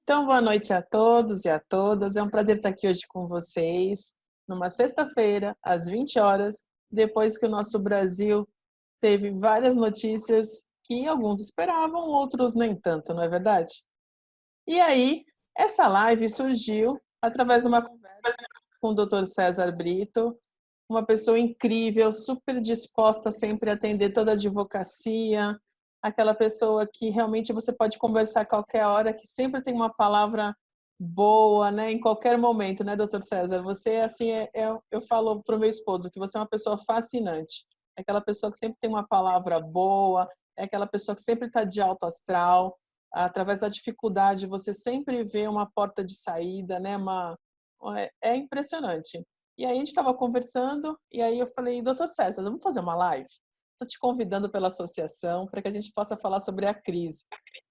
Então, boa noite a todos e a todas. É um prazer estar aqui hoje com vocês, numa sexta-feira, às 20 horas, depois que o nosso Brasil teve várias notícias que alguns esperavam, outros nem tanto, não é verdade? E aí, essa live surgiu através de uma conversa com o Dr. César Brito, uma pessoa incrível, super disposta sempre a atender toda a advocacia, aquela pessoa que realmente você pode conversar a qualquer hora, que sempre tem uma palavra boa, né, em qualquer momento, né, doutor César? Você, assim, eu falo para o meu esposo que você é uma pessoa fascinante, é aquela pessoa que sempre tem uma palavra boa, é aquela pessoa que sempre está de alto astral, através da dificuldade você sempre vê uma porta de saída, né, é impressionante. E aí a gente estava conversando, e aí eu falei, doutor César, vamos fazer uma live? Estou te convidando pela associação para que a gente possa falar sobre a crise.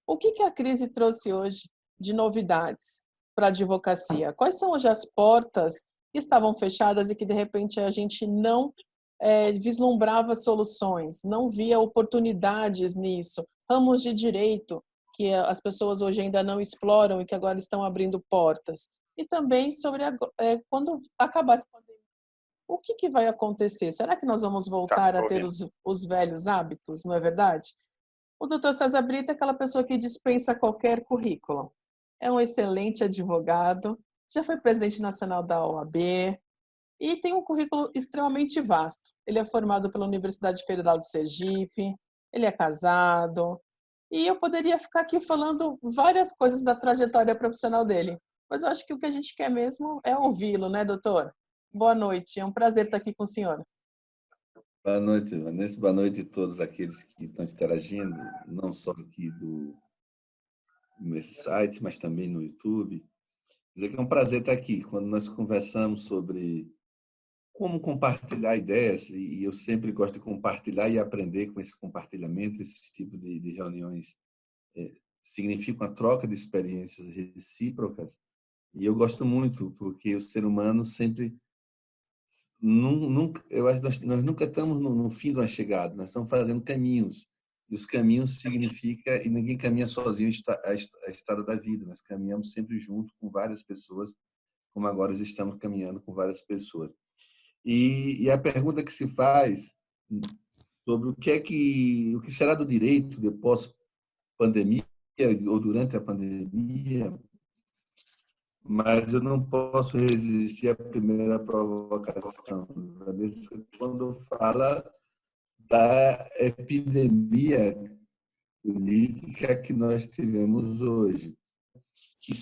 O que a crise trouxe hoje de novidades para a advocacia? Quais são hoje as portas que estavam fechadas e que, de repente, a gente não vislumbrava soluções, não via oportunidades nisso? Ramos de direito que as pessoas hoje ainda não exploram e que agora estão abrindo portas. E também sobre quando acabar essa pandemia, o que vai acontecer? Será que nós vamos Tá, voltar a tô ter ouvindo. os velhos hábitos, não é verdade? O doutor César Brito é aquela pessoa que dispensa qualquer currículo. É um excelente advogado, já foi presidente nacional da OAB e tem um currículo extremamente vasto. Ele é formado pela Universidade Federal de Sergipe, ele é casado, e eu poderia ficar aqui falando várias coisas da trajetória profissional dele, mas eu acho que o que a gente quer mesmo é ouvi-lo, né, doutor? Boa noite, é um prazer estar aqui com o senhor. Boa noite, Vanessa. Boa noite a todos aqueles que estão interagindo, não só aqui nesse site, mas também no YouTube. Dizer que é um prazer estar aqui. Quando nós conversamos sobre como compartilhar ideias, e eu sempre gosto de compartilhar e aprender com esse compartilhamento, esse tipo de reuniões significam a troca de experiências recíprocas, e eu gosto muito, porque o ser humano sempre nunca, eu acho que nós nunca estamos no fim de uma chegada, nós estamos fazendo caminhos. E os caminhos significa, e ninguém caminha sozinho a estrada da vida, nós caminhamos sempre junto com várias pessoas, como agora estamos caminhando com várias pessoas. E a pergunta que se faz sobre o que será do direito depois pandemia ou durante a pandemia, mas eu não posso resistir à primeira provocação. Vanessa, quando fala da epidemia política que nós tivemos hoje, que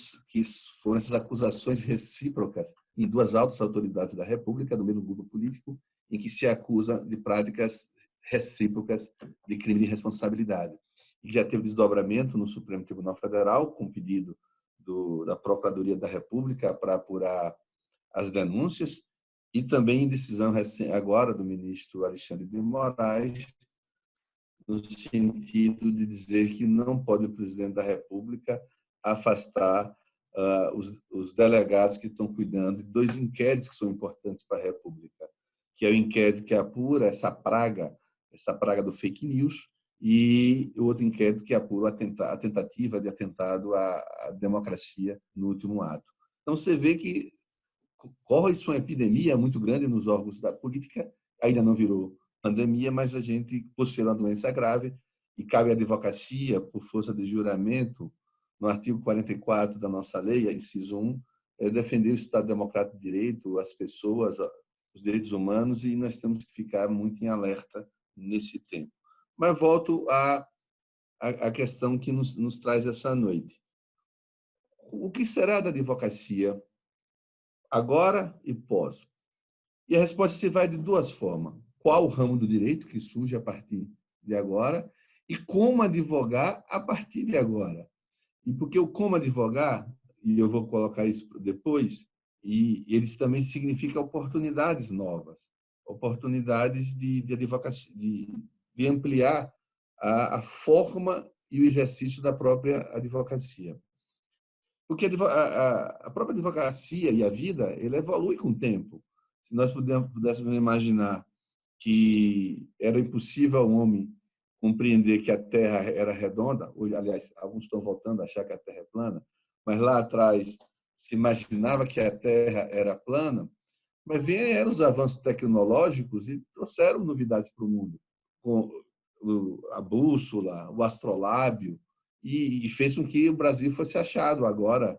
foram essas acusações recíprocas em duas altas autoridades da República, do mesmo grupo político, em que se acusa de práticas recíprocas de crime de responsabilidade. E já teve desdobramento no Supremo Tribunal Federal, com pedido da Procuradoria da República para apurar as denúncias, e também em decisão agora do ministro Alexandre de Moraes, no sentido de dizer que não pode o presidente da República afastar os delegados que estão cuidando de dois inquéritos que são importantes para a República, que é o inquérito que apura essa praga do fake news, e o outro inquérito que apura a tentativa de atentado à democracia no último ato. Então, você vê que corre-se uma epidemia muito grande nos órgãos da política, ainda não virou pandemia, mas a gente, por ser uma doença grave, e cabe à advocacia, por força de juramento, no artigo 44 da nossa lei, inciso 1, defender o Estado Democrático de Direito, as pessoas, os direitos humanos, e nós temos que ficar muito em alerta nesse tempo. Mas volto à questão que nos traz essa noite. O que será da advocacia agora e pós? E a resposta se vai de duas formas. Qual o ramo do direito que surge a partir de agora e como advogar a partir de agora. E porque o como advogar, e eu vou colocar isso depois, e eles também significam oportunidades novas, oportunidades de advocacia, de ampliar a forma e o exercício da própria advocacia. Porque a própria advocacia e a vida, ele evolui com o tempo. Se nós pudéssemos imaginar que era impossível ao homem compreender que a Terra era redonda, hoje, aliás, alguns estão voltando a achar que a Terra é plana, mas lá atrás se imaginava que a Terra era plana, mas vieram os avanços tecnológicos e trouxeram novidades para o mundo, com a bússola, o astrolábio, e fez com que o Brasil fosse achado agora,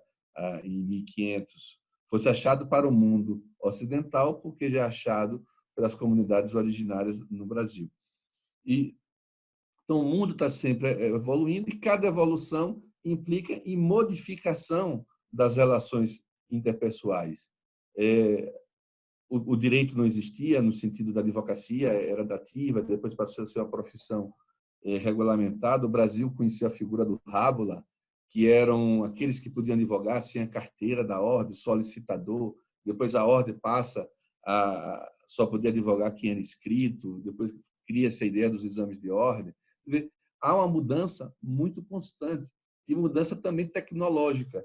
em 1500, fosse achado para o mundo ocidental, porque já é achado pelas comunidades originárias no Brasil. E, então, o mundo está sempre evoluindo e cada evolução implica em modificação das relações interpessoais. O direito não existia no sentido da advocacia, era dativa, depois passou a ser uma profissão regulamentada. O Brasil conhecia a figura do rábula, que eram aqueles que podiam advogar sem a carteira da ordem, solicitador. Depois a ordem passa a só poder advogar quem era inscrito, depois cria-se a ideia dos exames de ordem. Há uma mudança muito constante e mudança também tecnológica.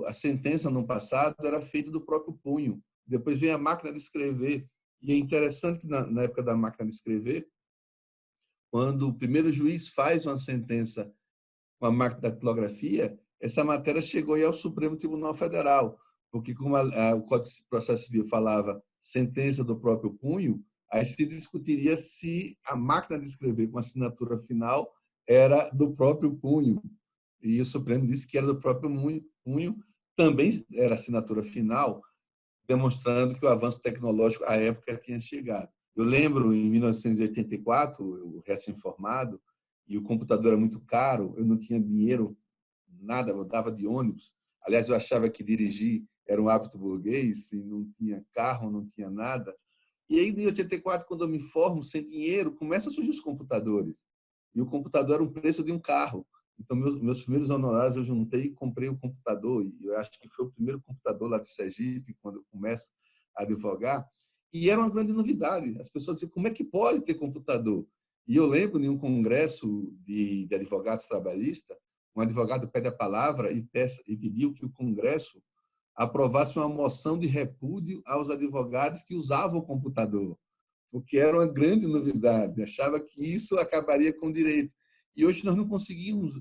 A sentença no passado era feita do próprio punho. Depois vem a máquina de escrever. E é interessante que, na época da máquina de escrever, quando o primeiro juiz faz uma sentença com a máquina da datilografia, essa matéria chegou aí ao Supremo Tribunal Federal, porque como o Código de Processo Civil falava sentença do próprio punho, aí se discutiria se a máquina de escrever com assinatura final era do próprio punho. E o Supremo disse que era do próprio punho, também era assinatura final, demonstrando que o avanço tecnológico à época tinha chegado. Eu lembro, em 1984, eu recém-formado, e o computador era muito caro, eu não tinha dinheiro, nada, eu dava de ônibus. Aliás, eu achava que dirigir era um hábito burguês, e não tinha carro, não tinha nada. E aí, em 84, quando eu me formo, sem dinheiro, começam a surgir os computadores. E o computador era o preço de um carro. Então, meus primeiros honorários eu juntei e comprei um computador. E eu acho que foi o primeiro computador lá de Sergipe, quando eu começo a advogar. E era uma grande novidade. As pessoas diziam, como é que pode ter computador? E eu lembro de um congresso de advogados trabalhistas, um advogado pede a palavra e pediu que o congresso aprovasse uma moção de repúdio aos advogados que usavam o computador, porque era uma grande novidade. Achava que isso acabaria com o direito. E hoje nós não conseguimos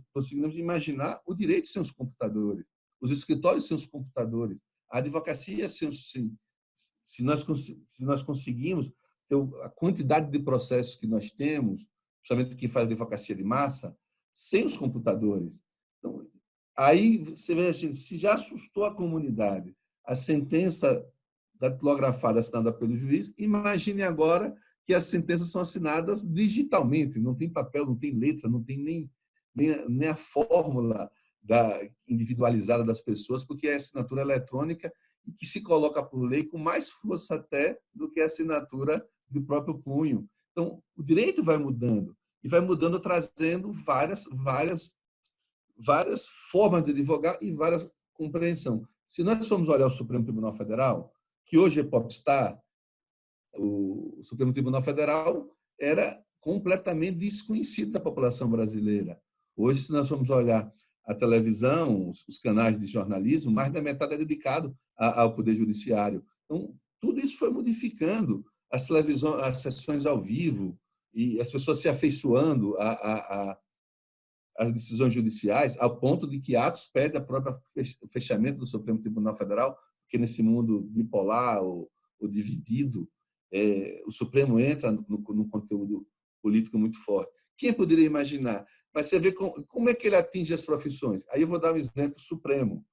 imaginar o direito sem os computadores, os escritórios sem os computadores, a advocacia se nós conseguimos ter a quantidade de processos que nós temos, principalmente quem faz advocacia de massa, sem os computadores. Então, aí você vê, se já assustou a comunidade a sentença datilografada assinada pelo juiz, imagine agora que as sentenças são assinadas digitalmente, não tem papel, não tem letra, não tem nem a fórmula individualizada das pessoas, porque é assinatura eletrônica e que se coloca por lei com mais força até do que a assinatura do próprio punho. Então, o direito vai mudando, e vai mudando trazendo várias formas de advogar e várias compreensão. Se nós formos olhar o Supremo Tribunal Federal, que hoje é popstar, o Supremo Tribunal Federal era completamente desconhecido da população brasileira. Hoje, se nós formos olhar a televisão, os canais de jornalismo, mais da metade é dedicado ao Poder Judiciário. Então, tudo isso foi modificando as televisões, as sessões ao vivo, e as pessoas se afeiçoando às decisões judiciais, ao ponto de que Atos pede a própria fechamento do Supremo Tribunal Federal, porque nesse mundo bipolar ou dividido, o Supremo entra no conteúdo político muito forte. Quem poderia imaginar? Mas você vê como é que ele atinge as profissões. Aí eu vou dar um exemplo Supremo.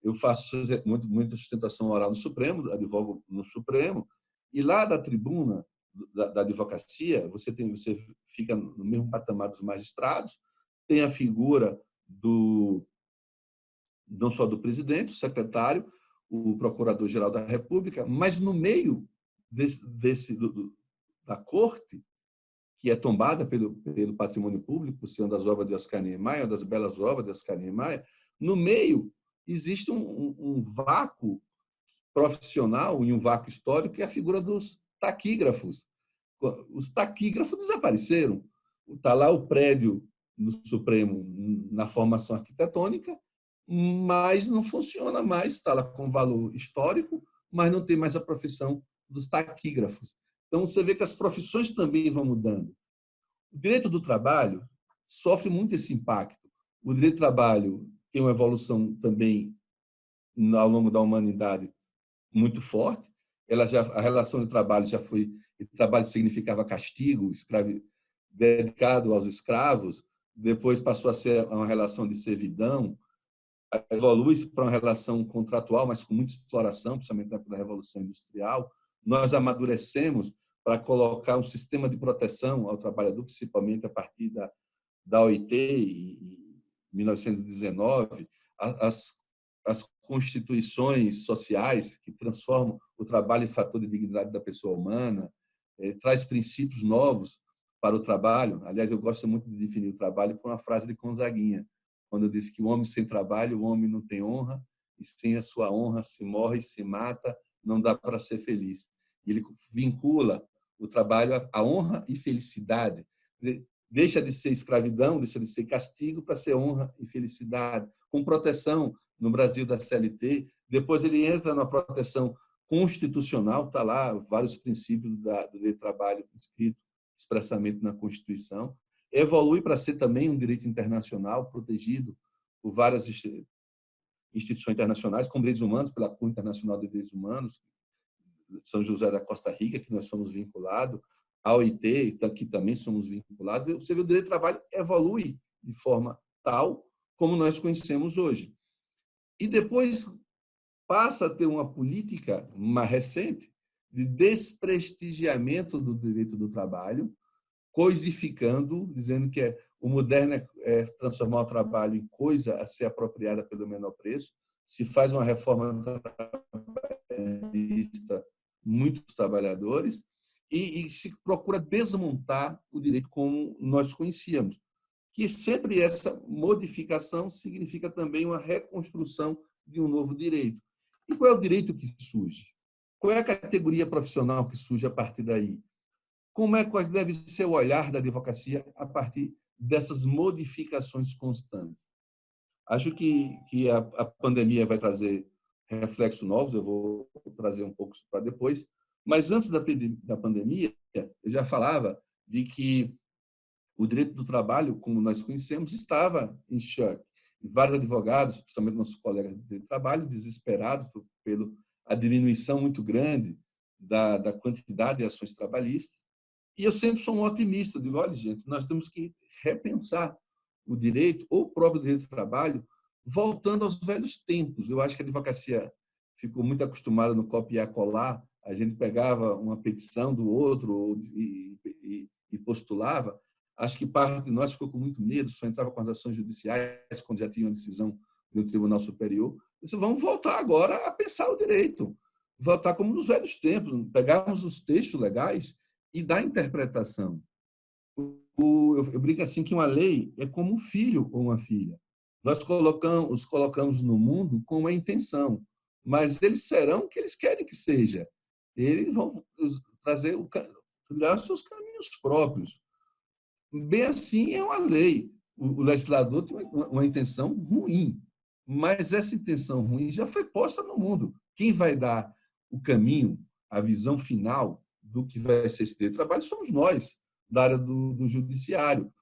Eu faço muita sustentação oral no Supremo, advogo no Supremo, e lá da tribuna da advocacia, você fica no mesmo patamar dos magistrados, tem a figura não só do presidente, o secretário, o procurador-geral da República, mas no meio da corte, que é tombada pelo patrimônio público, sendo das obras de Oscar Niemeyer, das belas obras de Oscar Niemeyer, no meio existe um vácuo profissional e um vácuo histórico, que é a figura dos taquígrafos. Os taquígrafos desapareceram. Está lá o prédio do Supremo na formação arquitetônica, mas não funciona mais, está lá com valor histórico, mas não tem mais a profissão dos taquígrafos. Então, você vê que as profissões também vão mudando. O direito do trabalho sofre muito esse impacto. O direito do trabalho tem uma evolução também ao longo da humanidade muito forte. A relação de trabalho já foi, trabalho significava castigo, dedicado aos escravos, depois passou a ser uma relação de servidão, evolui para uma relação contratual, mas com muita exploração, principalmente na época da Revolução Industrial. Nós amadurecemos para colocar um sistema de proteção ao trabalhador, principalmente a partir da OIT, em 1919, as constituições sociais que transformam o trabalho em fator de dignidade da pessoa humana, traz princípios novos para o trabalho. Aliás, eu gosto muito de definir o trabalho com uma frase de Gonzaguinha, quando disse que o homem sem trabalho, o homem não tem honra, e sem a sua honra se morre, se mata, não dá para ser feliz. Ele vincula o trabalho à honra e felicidade. Deixa de ser escravidão, deixa de ser castigo para ser honra e felicidade. Com proteção no Brasil da CLT, depois ele entra na proteção constitucional, está lá vários princípios do direito do trabalho escrito expressamente na Constituição, evolui para ser também um direito internacional protegido por várias instituições internacionais, como direitos humanos, pela Corte Internacional de Direitos Humanos, São José da Costa Rica, que nós somos vinculados, a OIT, que também somos vinculados. Você vê, o direito do trabalho evolui de forma tal como nós conhecemos hoje. E depois passa a ter uma política mais recente de desprestigiamento do direito do trabalho, coisificando, dizendo que o moderno é transformar o trabalho em coisa a ser apropriada pelo menor preço. Se faz uma reforma trabalhista, muitos trabalhadores, e se procura desmontar o direito como nós conhecíamos, que sempre essa modificação significa também uma reconstrução de um novo direito. E qual é o direito que surge? Qual é a categoria profissional que surge a partir daí? Como é que deve ser o olhar da advocacia a partir dessas modificações constantes? Acho que a pandemia vai trazer reflexos novos, eu vou trazer um pouco para depois, mas antes da pandemia, eu já falava de que o direito do trabalho, como nós conhecemos, estava em choque. E vários advogados, principalmente nossos colegas de trabalho, desesperados pela diminuição muito grande da quantidade de ações trabalhistas. E eu sempre sou um otimista, eu digo, olha, gente, nós temos que repensar o direito, ou o próprio direito do trabalho, voltando aos velhos tempos. Eu acho que a advocacia ficou muito acostumada no copiar-colar, a gente pegava uma petição do outro e postulava. Acho que parte de nós ficou com muito medo, só entrava com as ações judiciais quando já tinha uma decisão do Tribunal Superior. Então, vamos voltar agora a pensar o direito, voltar como nos velhos tempos, pegarmos os textos legais e dar interpretação. Eu brinco assim que uma lei é como um filho ou uma filha. Nós os colocamos no mundo com uma intenção, mas eles serão o que eles querem que seja. Eles vão trilhar os seus caminhos próprios. Bem assim é uma lei. O legislador tem uma intenção ruim, mas essa intenção ruim já foi posta no mundo. Quem vai dar o caminho, a visão final do que vai ser esse direito de trabalho somos nós, da área do judiciário.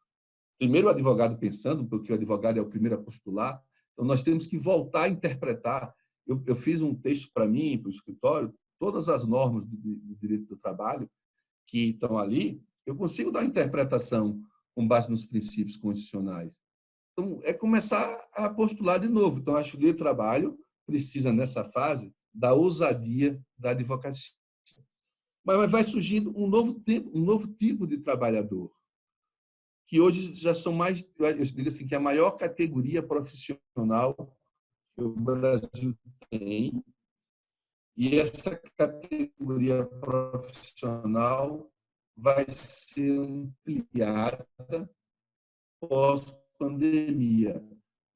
Primeiro o advogado pensando, porque o advogado é o primeiro a postular, então nós temos que voltar a interpretar. Eu fiz um texto para mim, para o escritório, todas as normas do direito do trabalho que estão ali, eu consigo dar uma interpretação com base nos princípios constitucionais. Então, é começar a postular de novo. Então, acho que o direito do trabalho precisa, nessa fase, da ousadia da advocacia. Mas vai surgindo um novo tipo de trabalhador, que hoje já são mais, eu digo assim, que a maior categoria profissional que o Brasil tem, e essa categoria profissional vai ser ampliada pós-pandemia,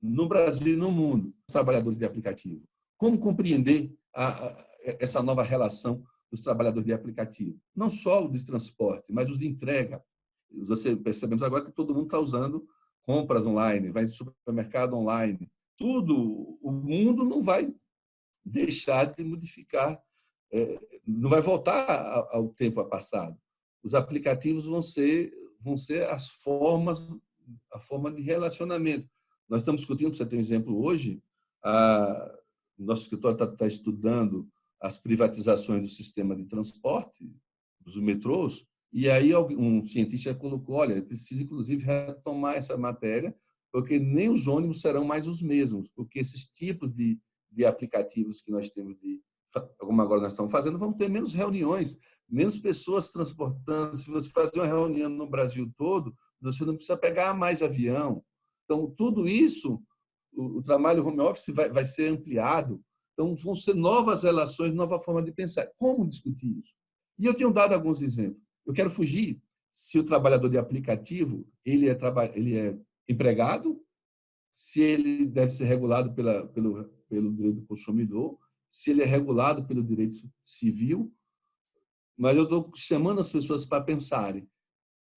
no Brasil e no mundo, os trabalhadores de aplicativo. Como compreender essa nova relação dos trabalhadores de aplicativo? Não só os de transporte, mas os de entrega. Percebemos agora que todo mundo está usando compras online, vai no supermercado online, tudo, o mundo não vai deixar de modificar, não vai voltar ao tempo passado. Os aplicativos vão ser a forma de relacionamento. Nós estamos discutindo, para você ter um exemplo, hoje, o nosso escritório está estudando as privatizações do sistema de transporte, dos metrôs, e aí um cientista colocou, olha, precisa, inclusive, retomar essa matéria, porque nem os ônibus serão mais os mesmos, porque esses tipos de aplicativos que nós temos, como agora nós estamos fazendo, vão ter menos reuniões, menos pessoas transportando. Se você fazer uma reunião no Brasil todo, você não precisa pegar mais avião. Então, tudo isso, o trabalho home office vai ser ampliado. Então, vão ser novas relações, nova forma de pensar. Como discutir isso? E eu tenho dado alguns exemplos. Eu quero fugir se o trabalhador de aplicativo ele é empregado, se ele deve ser regulado pelo direito do consumidor, se ele é regulado pelo direito civil, mas eu estou chamando as pessoas para pensarem.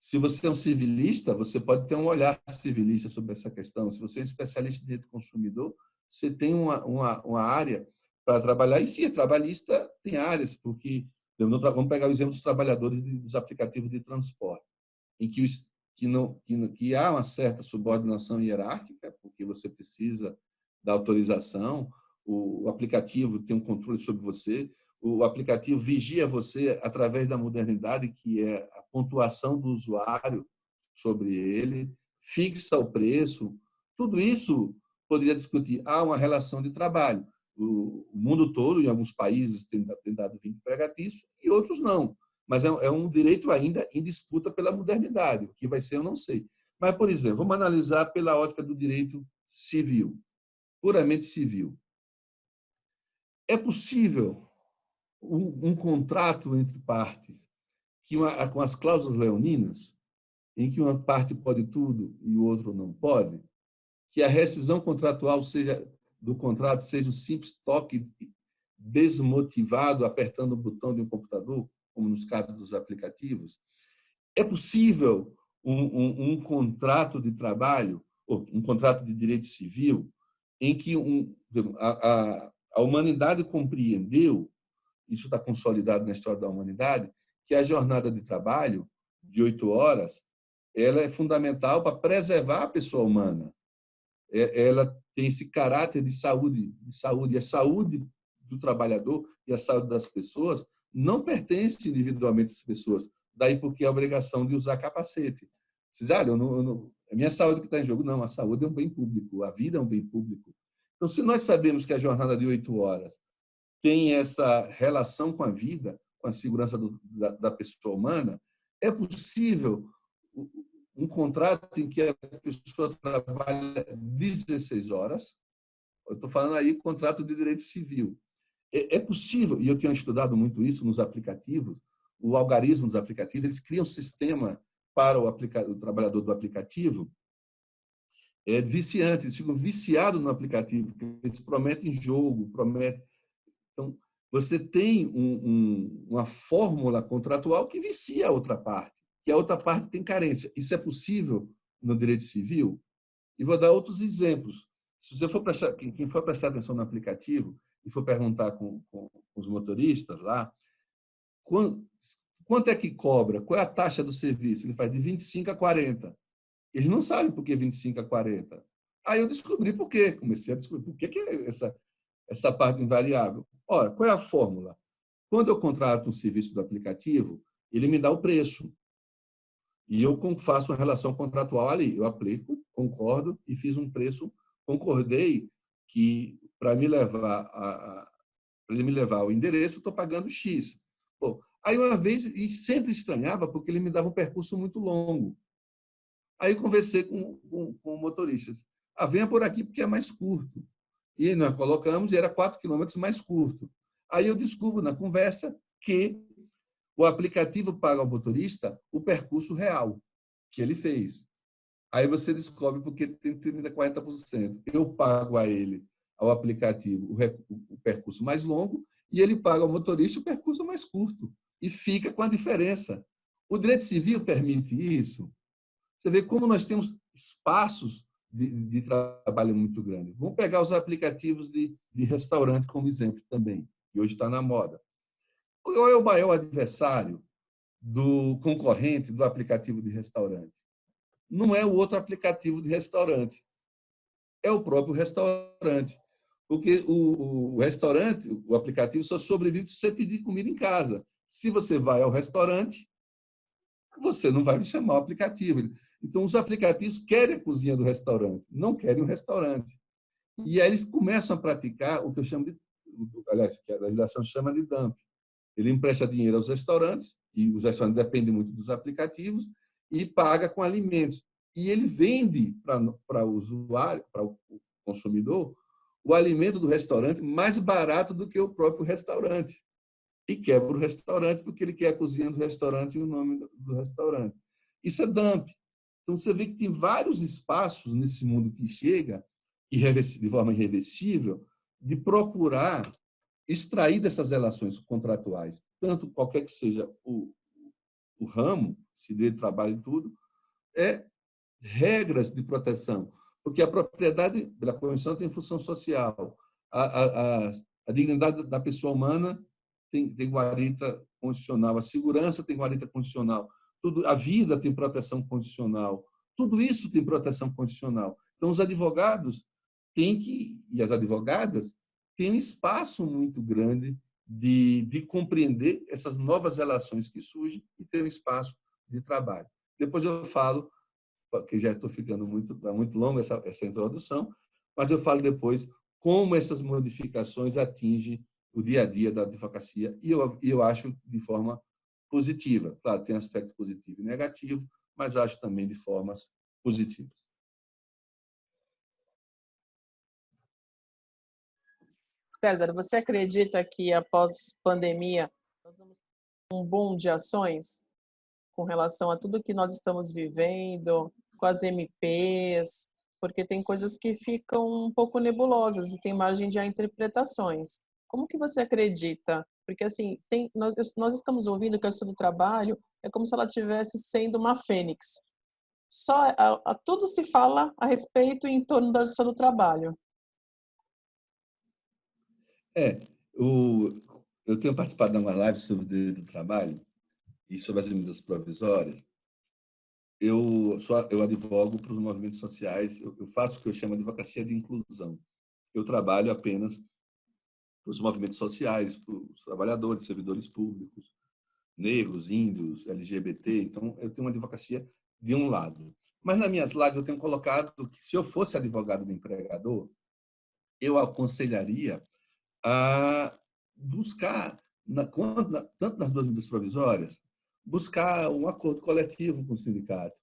Se você é um civilista, você pode ter um olhar civilista sobre essa questão. Se você é especialista em direito do consumidor, você tem uma área para trabalhar. E se é trabalhista, tem áreas, porque vamos pegar o exemplo dos trabalhadores dos aplicativos de transporte, em que há uma certa subordinação hierárquica, porque você precisa da autorização, o aplicativo tem um controle sobre você, o aplicativo vigia você através da modernidade, que é a pontuação do usuário sobre ele, fixa o preço. Tudo isso poderia discutir. Há uma relação de trabalho. O mundo todo, em alguns países, tem dado vínculo empregatício e outros não. Mas é um direito ainda em disputa pela modernidade. O que vai ser, eu não sei. Mas, por exemplo, vamos analisar pela ótica do direito civil, puramente civil. É possível um contrato entre partes com as cláusulas leoninas, em que uma parte pode tudo e o outro não pode, que a rescisão contratual do contrato seja um simples toque desmotivado apertando o botão de um computador, como nos casos dos aplicativos. É possível um contrato de trabalho, ou um contrato de direito civil, em que a humanidade compreendeu, isso está consolidado na história da humanidade, que a jornada de trabalho de 8 horas ela é fundamental para preservar a pessoa humana. Ela tem esse caráter de saúde. E a saúde do trabalhador e a saúde das pessoas não pertence individualmente às pessoas. Daí porque a obrigação de usar capacete. Vocês olham, a minha saúde que está em jogo. Não, a saúde é um bem público, a vida é um bem público. Então, se nós sabemos que a jornada de 8 horas tem essa relação com a vida, com a segurança da pessoa humana, é possível um contrato em que a pessoa trabalha 16 horas. Eu estou falando aí contrato de direito civil. É possível, e eu tenho estudado muito isso nos aplicativos, o algarismo dos aplicativos, eles criam um sistema para o trabalhador do aplicativo viciante, eles ficam viciados no aplicativo, eles prometem jogo, prometem. Então, você tem uma fórmula contratual que vicia a outra parte, que a outra parte tem carência. Isso é possível no direito civil? E vou dar outros exemplos. Se você for prestar, quem for prestar atenção no aplicativo e for perguntar com os motoristas lá, quanto é que cobra? Qual é a taxa do serviço? Ele faz de 25 a 40. Eles não sabem por que 25 a 40. Aí eu descobri por quê. Comecei a descobrir por que é essa parte invariável. Ora, qual é a fórmula? Quando eu contrato um serviço do aplicativo, ele me dá o preço. E eu faço uma relação contratual ali. Eu aplico, concordo e fiz um preço. Concordei que para ele me levar ao endereço, eu estou pagando X. Pô, aí uma vez, e sempre estranhava, porque ele me dava um percurso muito longo. Aí conversei com motoristas. Venha por aqui porque é mais curto. E nós colocamos e era 4 quilômetros mais curto. Aí eu descubro na conversa que o aplicativo paga ao motorista o percurso real que ele fez. Aí você descobre porque tem 30%, 40%. Eu pago a ele, ao aplicativo, o percurso mais longo e ele paga ao motorista o percurso mais curto. E fica com a diferença. O direito civil permite isso. Você vê como nós temos espaços de trabalho muito grande. Vamos pegar os aplicativos de restaurante como exemplo também, que hoje está na moda. Qual é o maior adversário do concorrente do aplicativo de restaurante? Não é o outro aplicativo de restaurante, é o próprio restaurante. Porque o restaurante, o aplicativo, só sobrevive se você pedir comida em casa. Se você vai ao restaurante, você não vai chamar o aplicativo. Então, os aplicativos querem a cozinha do restaurante, não querem o restaurante. E aí eles começam a praticar o que eu chamo de, aliás, que a legislação chama de dump. Ele empresta dinheiro aos restaurantes, e os restaurantes dependem muito dos aplicativos, e paga com alimentos. E ele vende para o usuário, para o consumidor, o alimento do restaurante mais barato do que o próprio restaurante. E quebra o restaurante porque ele quer a cozinha do restaurante e o nome do restaurante. Isso é dump. Então, você vê que tem vários espaços nesse mundo que chega, de forma irreversível, de procurar extrair dessas relações contratuais, tanto qualquer que seja o ramo, se dê trabalho e tudo, regras de proteção, porque a propriedade pela Convenção tem função social, a dignidade da pessoa humana tem guarita constitucional, a segurança tem guarita constitucional, tudo, a vida tem proteção constitucional, tudo isso tem proteção constitucional. Então, os advogados têm que, e as advogadas, têm um espaço muito grande de compreender essas novas relações que surgem e ter um espaço de trabalho. Depois eu falo, porque já estou ficando muito longa essa introdução, mas eu falo depois como essas modificações atingem o dia a dia da advocacia, e eu acho de forma positiva. Claro, tem aspecto positivo e negativo, mas acho também de formas positivas. César, você acredita que após pandemia nós vamos ter um boom de ações com relação a tudo que nós estamos vivendo, com as MPs, porque tem coisas que ficam um pouco nebulosas e tem margem de interpretações. Como que você acredita? Porque assim, nós estamos ouvindo que a justiça do trabalho é como se ela estivesse sendo uma fênix. Tudo se fala a respeito e em torno da justiça do trabalho. Eu tenho participado de uma live sobre o direito do trabalho e sobre as medidas provisórias. Eu advogo para os movimentos sociais, eu faço o que eu chamo de advocacia de inclusão. Eu trabalho apenas para os movimentos sociais, para os trabalhadores, servidores públicos, negros, índios, LGBT. Então, eu tenho uma advocacia de um lado. Mas nas minhas lives eu tenho colocado que, se eu fosse advogado do empregador, eu aconselharia a buscar, tanto nas duas medidas provisórias, buscar um acordo coletivo com o sindicato.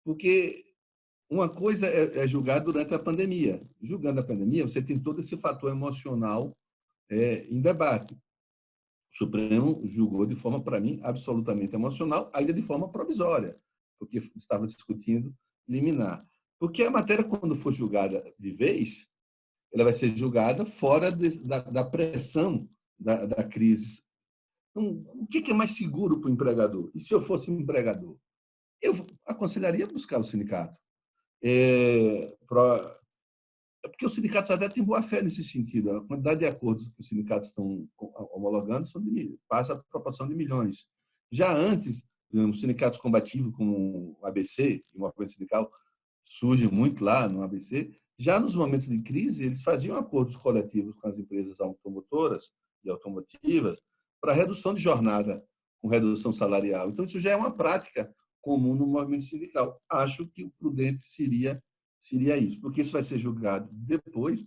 Porque uma coisa é julgar durante a pandemia. Julgando a pandemia, você tem todo esse fator emocional em debate. O Supremo julgou de forma, para mim, absolutamente emocional, ainda de forma provisória, porque estava discutindo liminar. Porque a matéria, quando for julgada de vez, ela vai ser julgada fora da pressão da crise. Então, o que é mais seguro para o empregador? E se eu fosse um empregador? Eu aconselharia buscar o sindicato. Porque os sindicatos até têm boa fé nesse sentido. A quantidade de acordos que os sindicatos estão homologando passa a proporção de milhões. Já antes, os sindicatos combativos como o ABC, o movimento sindical, surge muito lá no ABC, já nos momentos de crise, eles faziam acordos coletivos com as empresas automotoras e automotivas para redução de jornada, com redução salarial. Então, isso já é uma prática comum no movimento sindical. Acho que o prudente seria isso, porque isso vai ser julgado depois,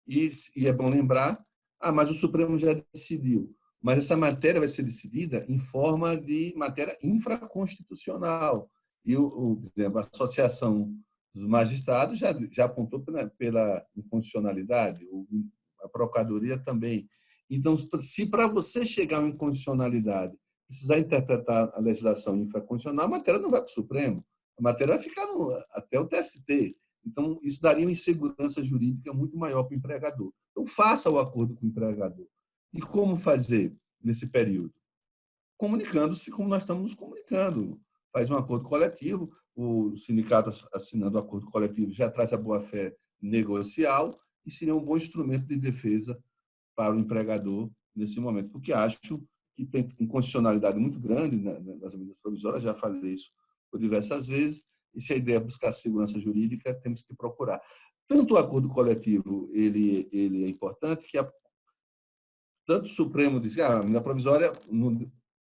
e é bom lembrar, mas o Supremo já decidiu. Mas essa matéria vai ser decidida em forma de matéria infraconstitucional. E, por exemplo, a Associação dos Magistrados já apontou pela inconstitucionalidade, a Procuradoria também. Então, se para você chegar a uma inconstitucionalidade precisar interpretar a legislação infraconstitucional, a matéria não vai para o Supremo, a matéria vai ficar até o TST. Então, isso daria uma insegurança jurídica muito maior para o empregador. Então, faça o acordo com o empregador. E como fazer nesse período? Comunicando-se como nós estamos nos comunicando. Faz um acordo coletivo, o sindicato assinando o acordo coletivo já traz a boa-fé negocial e seria um bom instrumento de defesa para o empregador nesse momento, porque acho que tem incondicionalidade muito grande nas medidas provisórias, já falei isso por diversas vezes, e se a ideia é buscar segurança jurídica, temos que procurar. Tanto o acordo coletivo ele é importante, que tanto o Supremo diz que a medida provisória,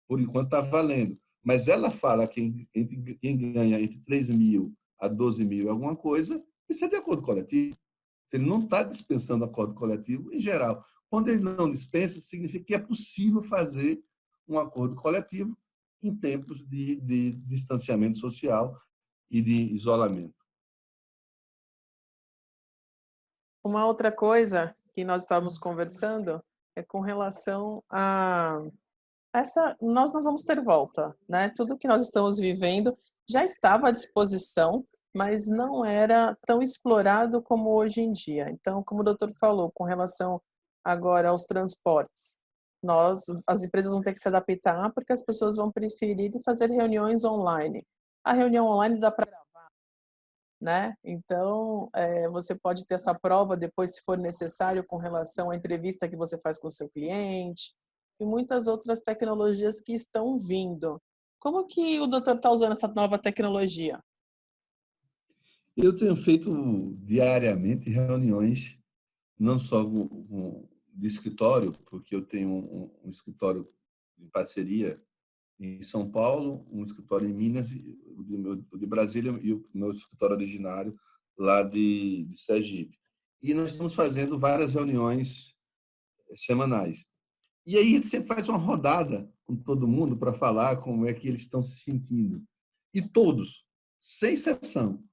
por enquanto, está valendo, mas ela fala que quem ganha entre 3 mil a 12 mil alguma coisa, precisa de acordo coletivo. Ele não está dispensando acordo coletivo em geral. Quando ele não dispensa, significa que é possível fazer um acordo coletivo em tempos de distanciamento social e de isolamento. Uma outra coisa que nós estávamos conversando é com relação a essa, nós não vamos ter volta, né? Tudo que nós estamos vivendo já estava à disposição, mas não era tão explorado como hoje em dia. Então, como o doutor falou, com relação agora aos transportes, as empresas vão ter que se adaptar porque as pessoas vão preferir fazer reuniões online. A reunião online dá para gravar, né? Então, você pode ter essa prova depois, se for necessário, com relação à entrevista que você faz com o seu cliente e muitas outras tecnologias que estão vindo. Como que o doutor está usando essa nova tecnologia? Eu tenho feito diariamente reuniões, não só de escritório, porque eu tenho um escritório de parceria em São Paulo, um escritório em Minas, o de Brasília e o meu escritório originário lá de Sergipe. E nós estamos fazendo várias reuniões semanais. E aí a gente sempre faz uma rodada com todo mundo para falar como é que eles estão se sentindo. E todos, sem exceção,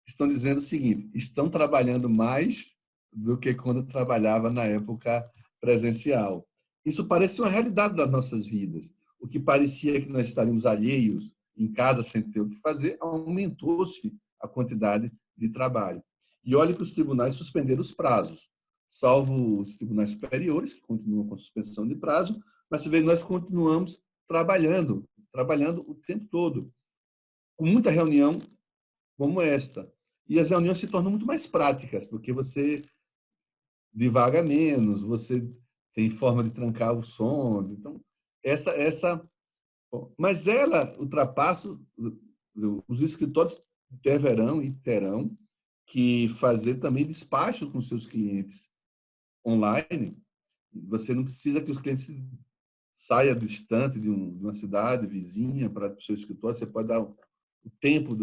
estão dizendo o seguinte: estão trabalhando mais do que quando trabalhava na época presencial. Isso parece uma realidade das nossas vidas. O que parecia que nós estaríamos alheios em casa sem ter o que fazer, aumentou-se a quantidade de trabalho. E olhe que os tribunais suspenderam os prazos, salvo os tribunais superiores, que continuam com suspensão de prazo, mas se vê, nós continuamos trabalhando o tempo todo, com muita reunião como esta. E as reuniões se tornam muito mais práticas, porque você divaga menos, você tem forma de trancar o som. Então, mas ela ultrapassa, os escritórios deverão e terão que fazer também despachos com seus clientes online. Você não precisa que os clientes saiam distante de uma cidade vizinha para o seu escritório, você pode dar o tempo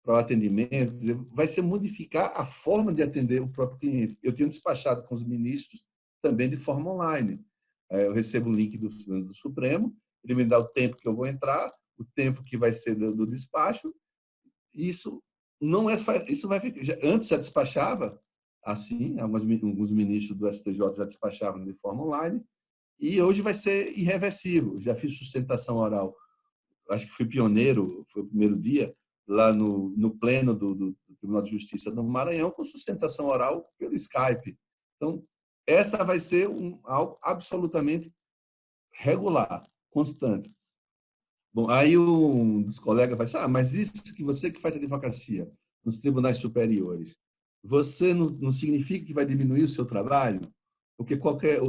para o atendimento, vai se modificar a forma de atender o próprio cliente. Eu tenho despachado com os ministros também de forma online. Eu recebo o link do Supremo, ele me dá o tempo que eu vou entrar, o tempo que vai ser do despacho. Isso não é, isso vai ficar. Antes já despachava assim, alguns ministros do STJ já despachavam de forma online, e hoje vai ser irreversível. Já fiz sustentação oral, acho que fui pioneiro, foi o primeiro dia, lá no pleno do Tribunal de Justiça do Maranhão, com sustentação oral pelo Skype. Então, essa vai ser algo absolutamente regular, constante. Bom, aí um dos colegas vai dizer, mas isso que você que faz advocacia nos tribunais superiores, você não significa que vai diminuir o seu trabalho? Porque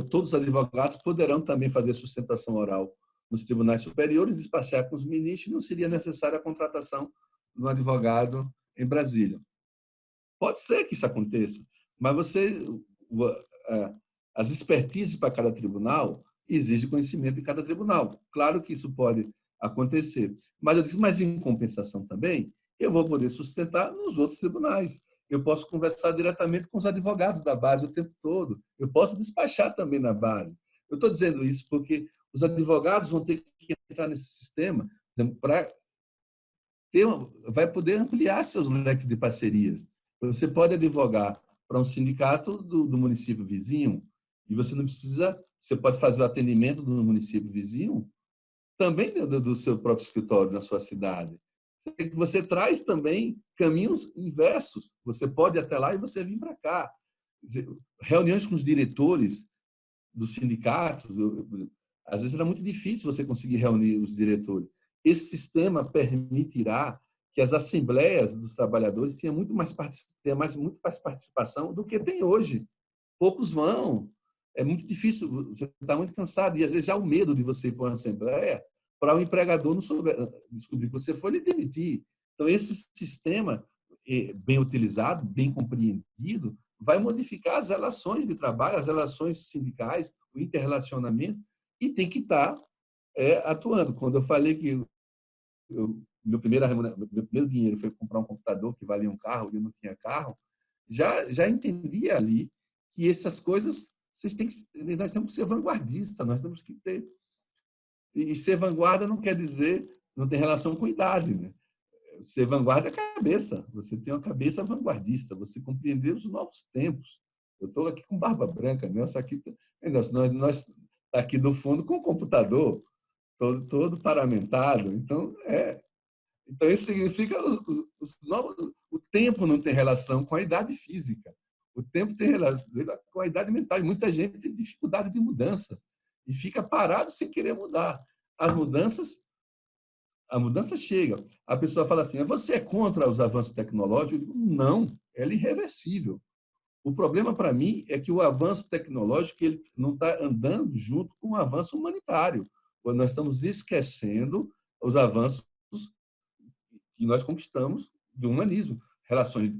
todos os advogados poderão também fazer sustentação oral nos tribunais superiores, despachar com os ministros, não seria necessária a contratação de um advogado em Brasília. Pode ser que isso aconteça, mas as expertises para cada tribunal exigem conhecimento de cada tribunal. Claro que isso pode acontecer, mas eu disse, mas em compensação também, eu vou poder sustentar nos outros tribunais. Eu posso conversar diretamente com os advogados da base o tempo todo. Eu posso despachar também na base. Eu estou dizendo isso porque os advogados vão ter que entrar nesse sistema para vai poder ampliar seus leques de parcerias. Você pode advogar para um sindicato do município vizinho e você não precisa, você pode fazer o atendimento do município vizinho também do seu próprio escritório, na sua cidade. Você traz também caminhos inversos. Você pode ir até lá e você vir para cá. Reuniões com os diretores dos sindicatos, às vezes era muito difícil você conseguir reunir os diretores. Esse sistema permitirá que as assembleias dos trabalhadores tinham muito mais participação do que tem hoje. Poucos vão. É muito difícil, você está muito cansado. E, às vezes, há o medo de você ir para uma assembleia para o empregador não descobrir que você foi lhe demitir. Então, esse sistema, bem utilizado, bem compreendido, vai modificar as relações de trabalho, as relações sindicais, o interrelacionamento, e tem que estar atuando. Quando eu falei que meu primeiro dinheiro foi comprar um computador que valia um carro, e eu não tinha carro, já entendia ali que essas coisas nós temos que ser vanguardistas, nós temos que ter. E ser vanguarda não quer dizer, não tem relação com idade, né? Ser vanguarda é cabeça. Você tem uma cabeça vanguardista, você compreender os novos tempos. Eu estou aqui com barba branca, Nelson aqui, nós tá aqui do fundo com o computador todo paramentado. Então isso significa o tempo não tem relação com a idade física. O tempo tem relação com a idade mental. E muita gente tem dificuldade de mudanças e fica parado sem querer mudar. A mudança chega. A pessoa fala assim: você é contra os avanços tecnológicos? Eu digo: não, ela é irreversível. O problema para mim é que o avanço tecnológico ele não está andando junto com o avanço humanitário. Nós estamos esquecendo os avanços que nós conquistamos do humanismo. Relações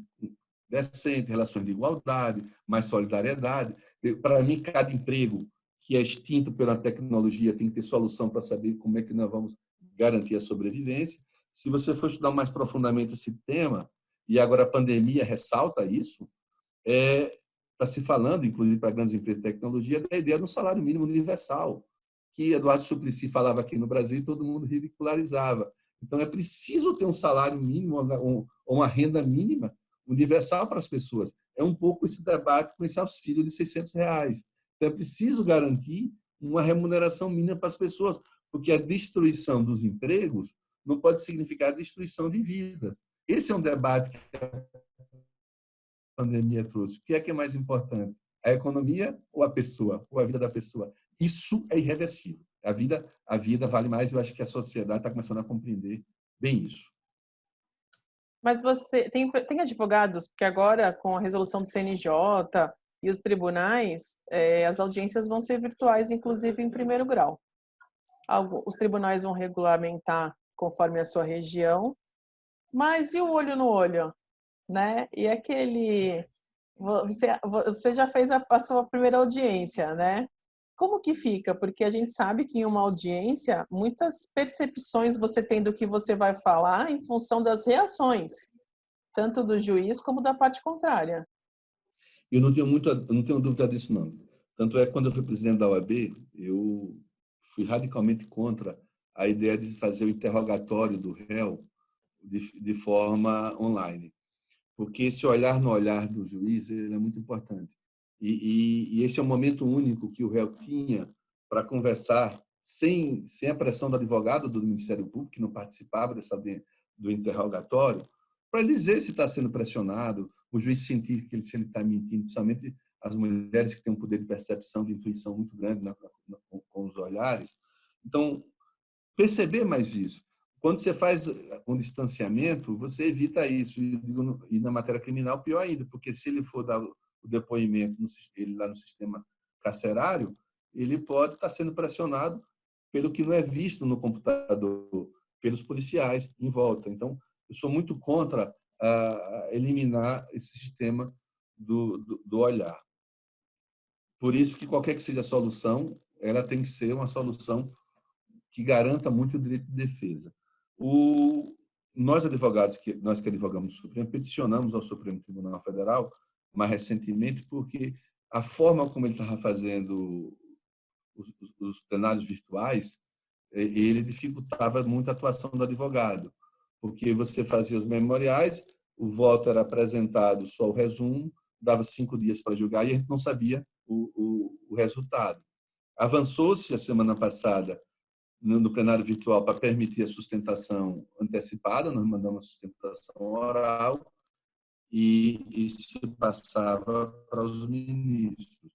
decentes, relações de igualdade, mais solidariedade. Para mim, cada emprego que é extinto pela tecnologia tem que ter solução para saber como é que nós vamos garantir a sobrevivência. Se você for estudar mais profundamente esse tema, e agora a pandemia ressalta isso, está se falando, inclusive para grandes empresas de tecnologia, da ideia de um salário mínimo universal, que Eduardo Suplicy falava aqui no Brasil e todo mundo ridicularizava. Então, é preciso ter um salário mínimo ou uma renda mínima universal para as pessoas. É um pouco esse debate com esse auxílio de R$ 600. Então, é preciso garantir uma remuneração mínima para as pessoas, porque a destruição dos empregos não pode significar a destruição de vidas. Esse é um debate que a pandemia trouxe. O que é mais importante? A economia ou a pessoa, ou a vida da pessoa? Isso é irreversível. A vida vale mais, e eu acho que a sociedade está começando a compreender bem isso. Mas você tem advogados, porque agora, com a resolução do CNJ e os tribunais, as audiências vão ser virtuais, inclusive em primeiro grau. Os tribunais vão regulamentar conforme a sua região, mas e o olho no olho, né? E aquele... Você já fez a sua primeira audiência, né? Como que fica? Porque a gente sabe que em uma audiência, muitas percepções você tem do que você vai falar em função das reações, tanto do juiz como da parte contrária. Eu não tenho dúvida disso, não. Tanto é que, quando eu fui presidente da OAB, eu fui radicalmente contra a ideia de fazer o interrogatório do réu de forma online. Porque esse olhar no olhar do juiz ele é muito importante. E esse é o momento único que o réu tinha para conversar sem a pressão do advogado do Ministério Público, que não participava do interrogatório, para ele dizer se está sendo pressionado, o juiz sentir que ele está mentindo, principalmente as mulheres que têm um poder de percepção, de intuição muito grande com os olhares. Então, perceber mais isso. Quando você faz um distanciamento, você evita isso. E na matéria criminal, pior ainda, porque se ele for dar o depoimento ele lá no sistema carcerário, ele pode estar sendo pressionado pelo que não é visto no computador, pelos policiais em volta. Então, eu sou muito contra eliminar esse sistema do olhar. Por isso que qualquer que seja a solução, ela tem que ser uma solução que garanta muito o direito de defesa. Nós, advogados, nós que advogamos no Supremo, peticionamos ao Supremo Tribunal Federal, mais recentemente, porque a forma como ele estava fazendo os plenários virtuais, ele dificultava muito a atuação do advogado, porque você fazia os memoriais, o voto era apresentado só o resumo, dava 5 dias para julgar e a gente não sabia o resultado. Avançou-se a semana passada no plenário virtual para permitir a sustentação antecipada, nós mandamos a sustentação oral e isso passava para os ministros.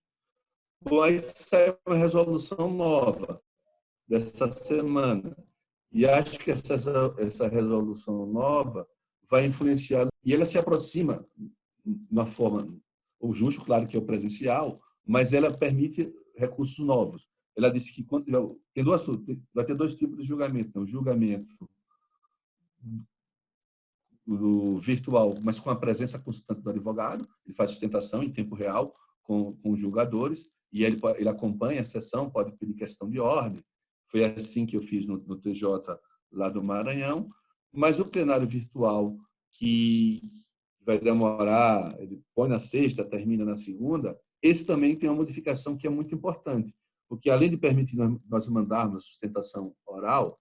Aí saiu uma resolução nova dessa semana, E acho que essa resolução nova vai influenciar, e ela se aproxima na forma, o justo, claro que é o presencial, mas ela permite recursos novos. Ela disse que quando tiver, vai ter dois tipos de julgamento, né? O julgamento do virtual, mas com a presença constante do advogado, ele faz sustentação em tempo real com os julgadores, e ele acompanha a sessão, pode pedir questão de ordem. Foi assim que eu fiz no TJ lá do Maranhão, mas o plenário virtual, que vai demorar, ele põe na sexta, termina na segunda, esse também tem uma modificação que é muito importante, porque além de permitir nós mandarmos a sustentação oral,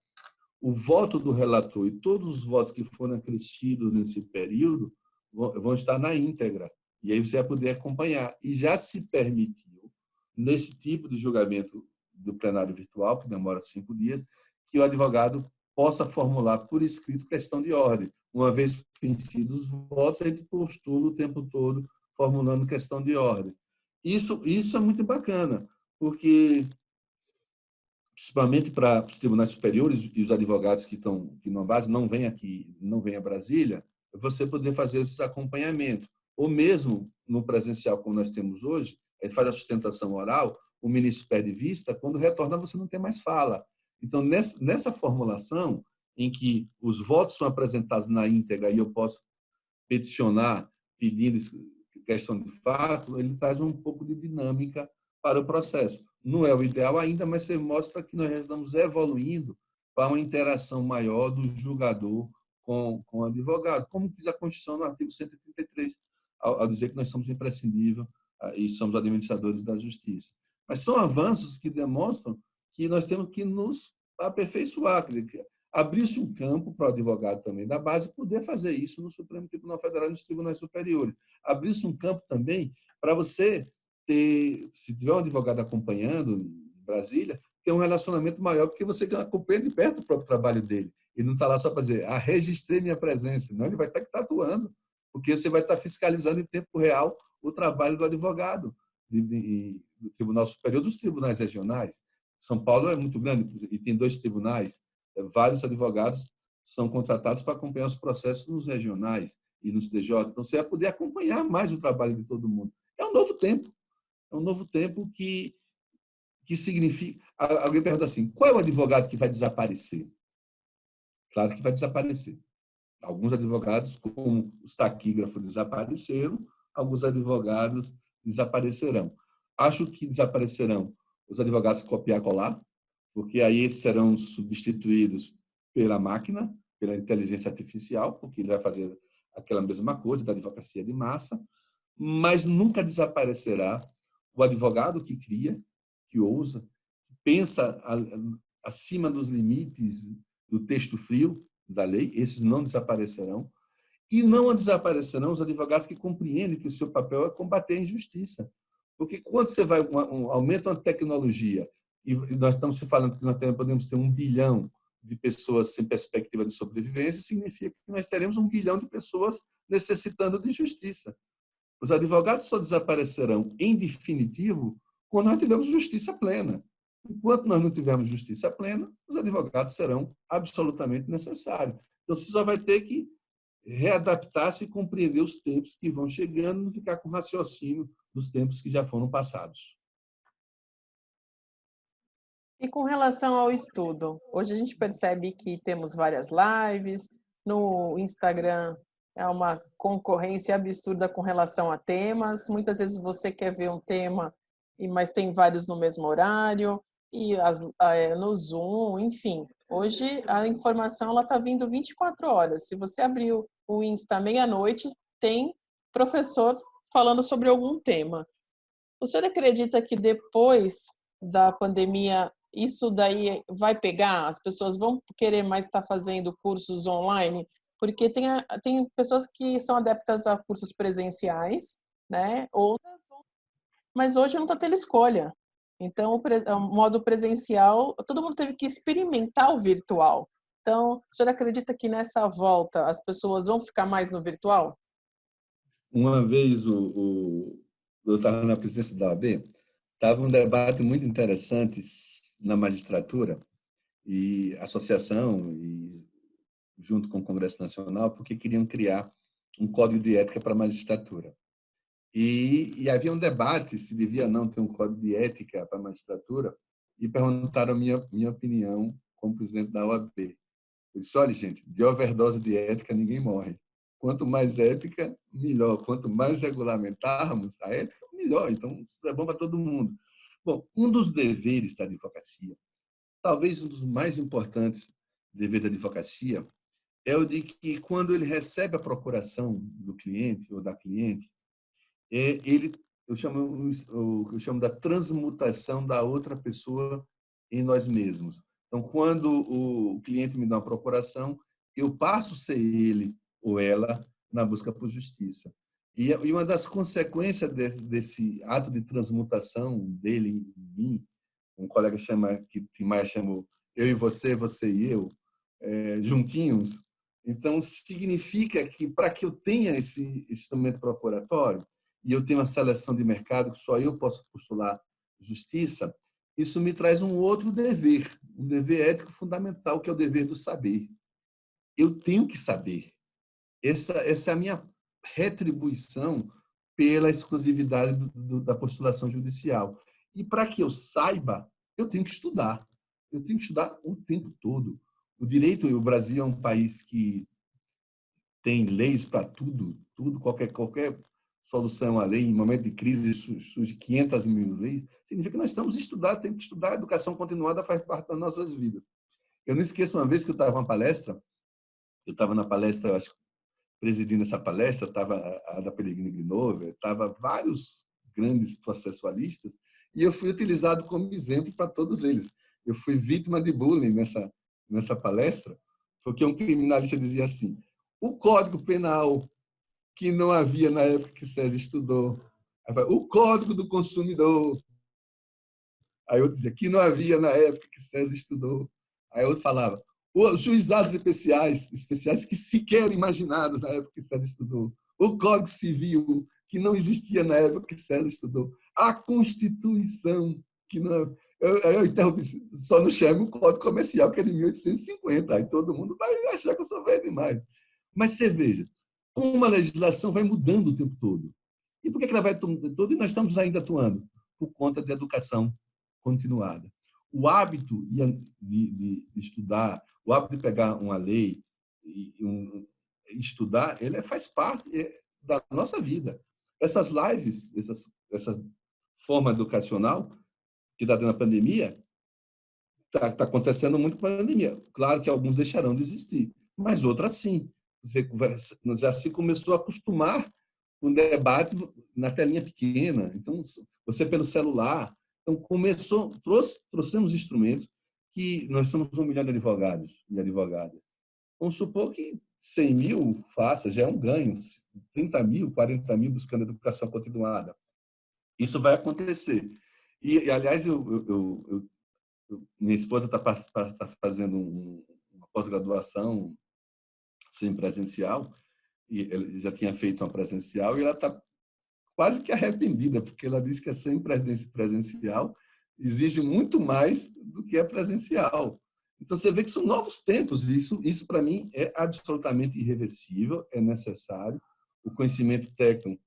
o voto do relator e todos os votos que foram acrescidos nesse período vão estar na íntegra. E aí você vai poder acompanhar. E já se permitiu, nesse tipo de julgamento do plenário virtual, que demora 5 dias, que o advogado possa formular por escrito questão de ordem. Uma vez vencidos os votos, a gente postula o tempo todo formulando questão de ordem. Isso é muito bacana, porque principalmente para os tribunais superiores e os advogados que estão na base não vêm aqui, não vêm a Brasília, você poder fazer esse acompanhamento. Ou mesmo no presencial, como nós temos hoje, a gente faz a sustentação oral, o ministro perde vista, quando retorna você não tem mais fala. Então, nessa formulação, em que os votos são apresentados na íntegra e eu posso peticionar pedindo questão de fato, ele traz um pouco de dinâmica para o processo. Não é o ideal ainda, mas você mostra que nós estamos evoluindo para uma interação maior do julgador com o advogado, como diz a Constituição no artigo 133, ao dizer que nós somos imprescindíveis e somos administradores da justiça. Mas são avanços que demonstram que nós temos que nos aperfeiçoar, abrir-se um campo para o advogado também da base poder fazer isso no Supremo Tribunal Federal e nos tribunais superiores. Abrir-se um campo também para você ter, se tiver um advogado acompanhando em Brasília, ter um relacionamento maior, porque você acompanha de perto o próprio trabalho dele. Ele não está lá só para dizer, registrei minha presença. Não, ele vai estar atuando, porque você vai estar fiscalizando em tempo real o trabalho do advogado do Tribunal Superior, dos tribunais regionais. São Paulo é muito grande e tem 2 tribunais. Vários advogados são contratados para acompanhar os processos nos regionais e nos TJ. Então, você vai poder acompanhar mais o trabalho de todo mundo. É um novo tempo. É um novo tempo que significa... Alguém pergunta assim, qual é o advogado que vai desaparecer? Claro que vai desaparecer. Alguns advogados, como os taquígrafos, desapareceram, alguns advogados desaparecerão. Acho que desaparecerão os advogados copiar e colar, porque aí serão substituídos pela máquina, pela inteligência artificial, porque ele vai fazer aquela mesma coisa da advocacia de massa, mas nunca desaparecerá o advogado que cria, que ousa, que pensa acima dos limites do texto frio da lei, esses não desaparecerão, e não desaparecerão os advogados que compreendem que o seu papel é combater a injustiça. Porque quando você vai aumenta a tecnologia, e nós estamos falando que nós podemos ter 1 bilhão de pessoas sem perspectiva de sobrevivência, significa que nós teremos 1 bilhão de pessoas necessitando de justiça. Os advogados só desaparecerão, em definitivo, quando nós tivermos justiça plena. Enquanto nós não tivermos justiça plena, os advogados serão absolutamente necessários. Então, você só vai ter que readaptar-se e compreender os tempos que vão chegando, não ficar com raciocínio dos tempos que já foram passados. E com relação ao estudo, hoje a gente percebe que temos várias lives, no Instagram é uma concorrência absurda com relação a temas, muitas vezes você quer ver um tema, mas tem vários no mesmo horário, e no Zoom, enfim. Hoje a informação está vindo 24 horas. Se você abrir o Insta meia-noite, tem professor falando sobre algum tema. O senhor acredita que depois da pandemia isso daí vai pegar? As pessoas vão querer mais estar fazendo cursos online? Porque tem pessoas que são adeptas a cursos presenciais, né? Outras, mas hoje não está tendo escolha. Então, o modo presencial, todo mundo teve que experimentar o virtual. Então, o senhor acredita que nessa volta as pessoas vão ficar mais no virtual? Uma vez eu estava na presidência da OAB, estava um debate muito interessante na magistratura, e associação, e junto com o Congresso Nacional, porque queriam criar um código de ética para a magistratura. E havia um debate se devia ou não ter um código de ética para a magistratura, e perguntaram a minha opinião como presidente da OAB. Eu disse, olha, gente, de overdose de ética ninguém morre. Quanto mais ética, melhor. Quanto mais regulamentarmos a ética, melhor. Então, isso é bom para todo mundo. Bom, um dos deveres da advocacia, talvez um dos mais importantes deveres da advocacia, é o de que, quando ele recebe a procuração do cliente ou da cliente, eu chamo da transmutação da outra pessoa em nós mesmos. Então, quando o cliente me dá uma procuração, eu passo a ser ele ou ela na busca por justiça. E uma das consequências desse ato de transmutação dele em mim, um colega que Timaya chamou eu e você, você e eu, juntinhos. Então, significa que, para que eu tenha esse instrumento procuratório, e eu tenho uma seleção de mercado que só eu posso postular justiça, isso me traz um outro dever, um dever ético fundamental, que é o dever do saber. Eu tenho que saber. Essa é a minha retribuição pela exclusividade da postulação judicial. E para que eu saiba, eu tenho que estudar. Eu tenho que estudar o tempo todo. O direito, o Brasil é um país que tem leis para tudo, qualquer solução à lei. Em momento de crise surge 500 mil leis. Significa que nós estamos estudando, temos que estudar. A educação continuada faz parte das nossas vidas. Eu não esqueço uma vez que eu estava na palestra, eu acho, presidindo essa palestra, estava a da Peregrino Grinover, estava vários grandes processualistas, e eu fui utilizado como exemplo para todos eles. Eu fui vítima de bullying nessa palestra, porque um criminalista dizia assim: o Código Penal, que não havia na época que César estudou, o Código do Consumidor, aí eu dizia que não havia na época que César estudou, aí eu falava os juizados especiais que sequer imaginados na época que César estudou, o Código Civil, que não existia na época que César estudou, a Constituição, que não... Eu interrompi, só não chamo o Código Comercial, que é de 1850, aí todo mundo vai achar que eu sou velho demais. Mas você veja, como a legislação vai mudando o tempo todo. E por que ela vai mudando o tempo todo? E nós estamos ainda atuando por conta da educação continuada. O hábito de estudar, o hábito de pegar uma lei e estudar, ele faz parte da nossa vida. Essas lives, essa forma educacional que está dando a pandemia, está acontecendo muito com a pandemia. Claro que alguns deixarão de existir, mas outras sim. Você já se começou a acostumar com o debate na telinha pequena. Então, você pelo celular. Então, trouxemos instrumentos que nós somos 1 milhão de advogados e advogadas. Vamos supor que 100 mil faça, já é um ganho. 30 mil, 40 mil buscando educação continuada. Isso vai acontecer. E aliás, minha esposa está fazendo uma pós-graduação semipresencial, e ele já tinha feito uma presencial, e ela está quase que arrependida, porque ela disse que a semipresencial exige muito mais do que a presencial. Então, você vê que são novos tempos, e isso para mim é absolutamente irreversível, é necessário. O conhecimento técnico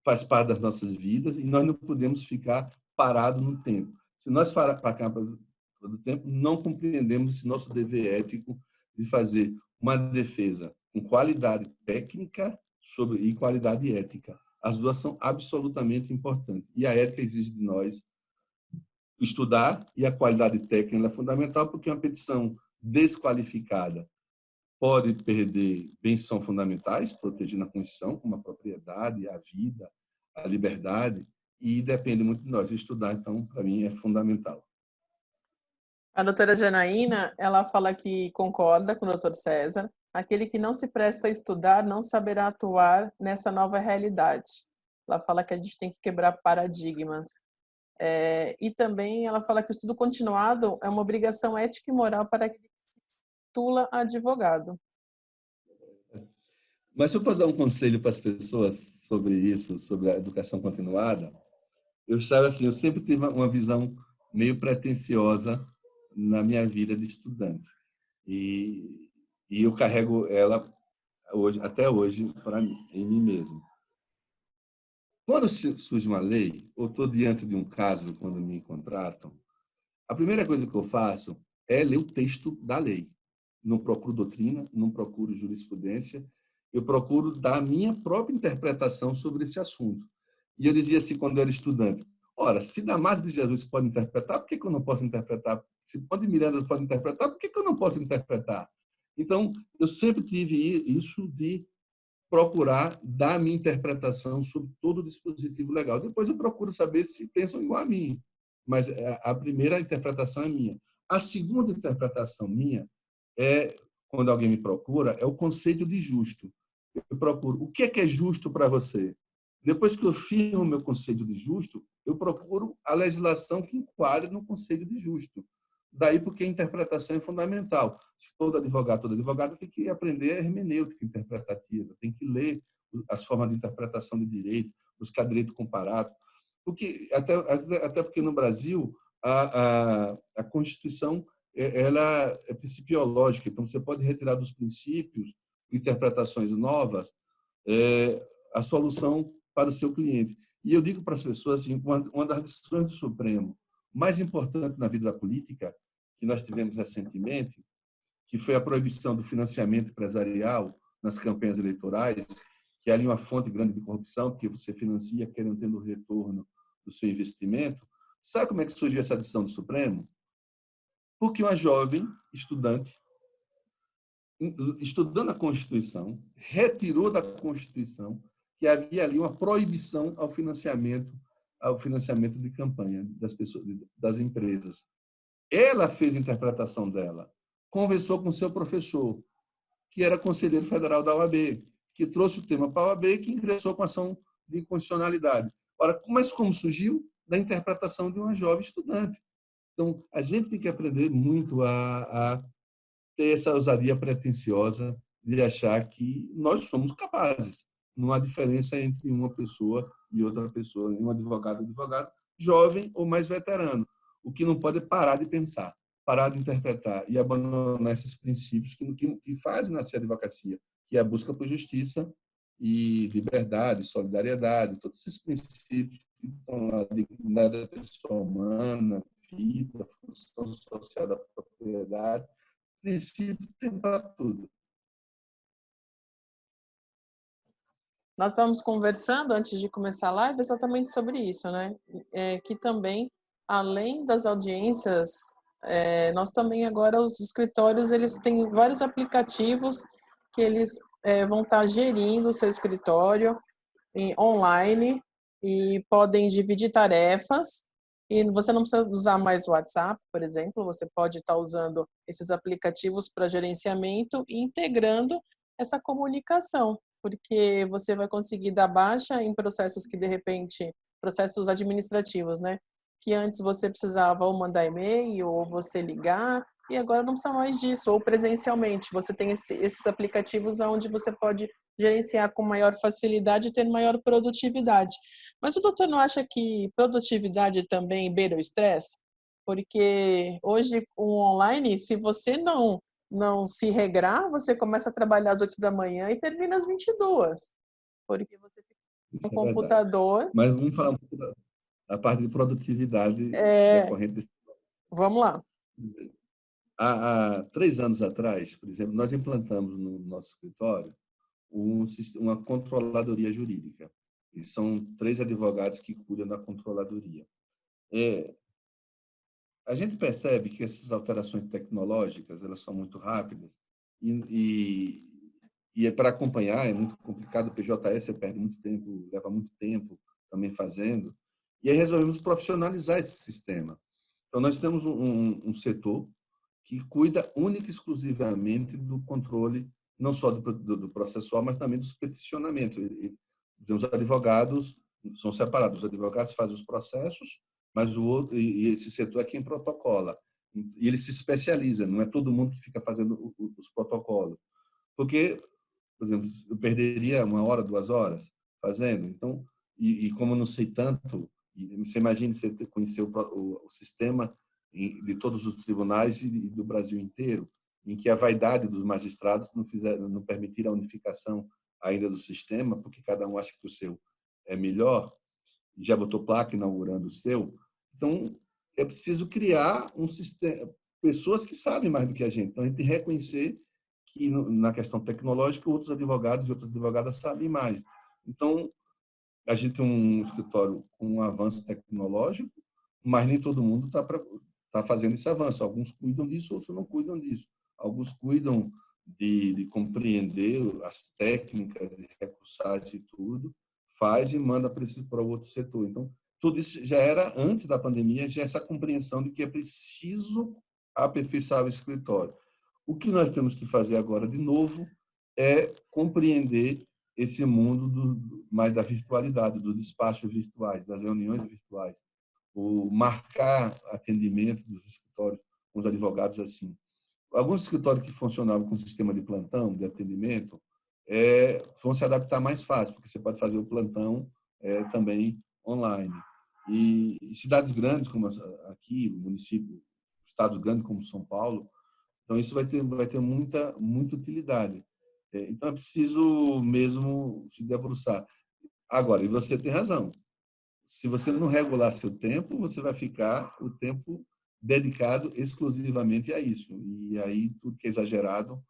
faz parte das nossas vidas, e nós não podemos ficar parados no tempo. Se nós pararmos do tempo, não compreendemos esse nosso dever ético de fazer uma defesa com qualidade técnica e qualidade ética. As duas são absolutamente importantes. E a ética exige de nós estudar, e a qualidade técnica é fundamental, porque uma petição desqualificada pode perder bens que são fundamentais, protegidos na Constituição, como a propriedade, a vida, a liberdade, e depende muito de nós. Estudar, então, para mim, é fundamental. A doutora Janaína, ela fala que concorda com o doutor César. Aquele que não se presta a estudar não saberá atuar nessa nova realidade. Ela fala que a gente tem que quebrar paradigmas. E também ela fala que o estudo continuado é uma obrigação ética e moral para aquele que se titula advogado. Mas se eu posso dar um conselho para as pessoas sobre isso, sobre a educação continuada, eu sempre tive uma visão meio pretensiosa na minha vida de estudante. E eu carrego ela hoje, até hoje, para mim, em mim mesmo. Quando surge uma lei, ou estou diante de um caso, quando me contratam, a primeira coisa que eu faço é ler o texto da lei. Não procuro doutrina, não procuro jurisprudência, eu procuro dar a minha própria interpretação sobre esse assunto. E eu dizia assim, quando eu era estudante, ora, se Damásio de Jesus pode interpretar, por que eu não posso interpretar? Se Ponte de Miranda pode interpretar, por que eu não posso interpretar? Então, eu sempre tive isso de procurar dar a minha interpretação sobre todo o dispositivo legal. Depois eu procuro saber se pensam igual a mim, mas a primeira interpretação é minha. A segunda interpretação minha é, quando alguém me procura, é o conceito de justo. Eu procuro o que é justo para você. Depois que eu firmo o meu conceito de justo, eu procuro a legislação que enquadre no conceito de justo. Daí porque a interpretação é fundamental. Toda advogada tem que aprender a hermenêutica interpretativa, tem que ler as formas de interpretação de direito, buscar direito comparado. Porque, até porque no Brasil, a Constituição ela é principiológica, então você pode retirar dos princípios interpretações novas a solução para o seu cliente. E eu digo para as pessoas assim, uma das decisões do Supremo mais importante na vida da política, que nós tivemos recentemente, que foi a proibição do financiamento empresarial nas campanhas eleitorais, que é ali uma fonte grande de corrupção, porque você financia querendo ter o retorno do seu investimento. Sabe como é que surgiu essa decisão do Supremo? Porque uma jovem estudante, estudando a Constituição, retirou da Constituição que havia ali uma proibição ao financiamento de campanha das pessoas, das empresas. Ela fez a interpretação dela, conversou com seu professor, que era conselheiro federal da OAB, que trouxe o tema para a OAB e que ingressou com ação de inconstitucionalidade. Ora, mas como surgiu? Da interpretação de uma jovem estudante. Então, a gente tem que aprender muito a ter essa ousadia pretensiosa de achar que nós somos capazes. Não há diferença entre uma pessoa e outra pessoa, um advogado, jovem ou mais veterano. O que não pode é parar de pensar, parar de interpretar e abandonar esses princípios que fazem nascer a advocacia, que é a busca por justiça e liberdade, solidariedade, todos esses princípios que estão na dignidade da pessoa humana, vida, função social da propriedade, princípio tem para tudo. Nós estávamos conversando antes de começar a live exatamente sobre isso, né? Que também, além das audiências, nós também agora os escritórios eles têm vários aplicativos que eles vão estar gerindo o seu escritório online e podem dividir tarefas. E você não precisa usar mais o WhatsApp, por exemplo, você pode estar usando esses aplicativos para gerenciamento e integrando essa comunicação, porque você vai conseguir dar baixa em processos que, de repente, processos administrativos, né? Que antes você precisava ou mandar e-mail ou você ligar, e agora não precisa mais disso, ou presencialmente. Você tem esses aplicativos onde você pode gerenciar com maior facilidade e ter maior produtividade. Mas o doutor não acha que produtividade também beira o estresse? Porque hoje, o online, se você não se regrar, você começa a trabalhar às 8 da manhã e termina às 22, porque você fica no Isso é verdade. computador. Mas vamos falar um pouco da parte de produtividade É, decorrente desse. vamos lá. Há 3 anos atrás, por exemplo, nós implantamos no nosso escritório uma controladoria jurídica. E são 3 advogados que cuidam da controladoria. A gente percebe que essas alterações tecnológicas elas são muito rápidas e para acompanhar é muito complicado. O PJS você perde muito tempo, leva muito tempo também fazendo. E aí resolvemos profissionalizar esse sistema. Então, nós temos um setor que cuida única e exclusivamente do controle, não só do processual, mas também dos peticionamentos. Os advogados são separados. Os advogados fazem os processos, mas e esse setor é quem protocola. E ele se especializa, não é todo mundo que fica fazendo os protocolos. Porque, por exemplo, eu perderia 1 hora, 2 horas fazendo. Então, como eu não sei tanto, você imagina você conhecer o sistema de todos os tribunais e do Brasil inteiro, em que a vaidade dos magistrados não permitir a unificação ainda do sistema, porque cada um acha que o seu é melhor, e já botou placa inaugurando o seu. Então, é preciso criar um sistema, pessoas que sabem mais do que a gente. Então, a gente tem que reconhecer que, na questão tecnológica, outros advogados e outras advogadas sabem mais. Então, a gente tem um escritório com um avanço tecnológico, mas nem todo mundo está fazendo esse avanço. Alguns cuidam disso, outros não cuidam disso. Alguns cuidam de compreender as técnicas de recursagem e tudo, faz e manda para o outro setor. Então, tudo isso já era, antes da pandemia, já essa compreensão de que é preciso aperfeiçoar o escritório. O que nós temos que fazer agora, de novo, é compreender esse mundo mais da virtualidade, dos despachos virtuais, das reuniões virtuais, o marcar atendimento dos escritórios com os advogados assim. Alguns escritórios que funcionavam com sistema de plantão, de atendimento, vão se adaptar mais fácil, porque você pode fazer o plantão também online. E cidades grandes como aqui, o município, estado grande como São Paulo, então isso vai ter muita utilidade. Então é preciso mesmo se debruçar. Agora, e você tem razão, se você não regular seu tempo, você vai ficar o tempo dedicado exclusivamente a isso. E aí tudo que é exagerado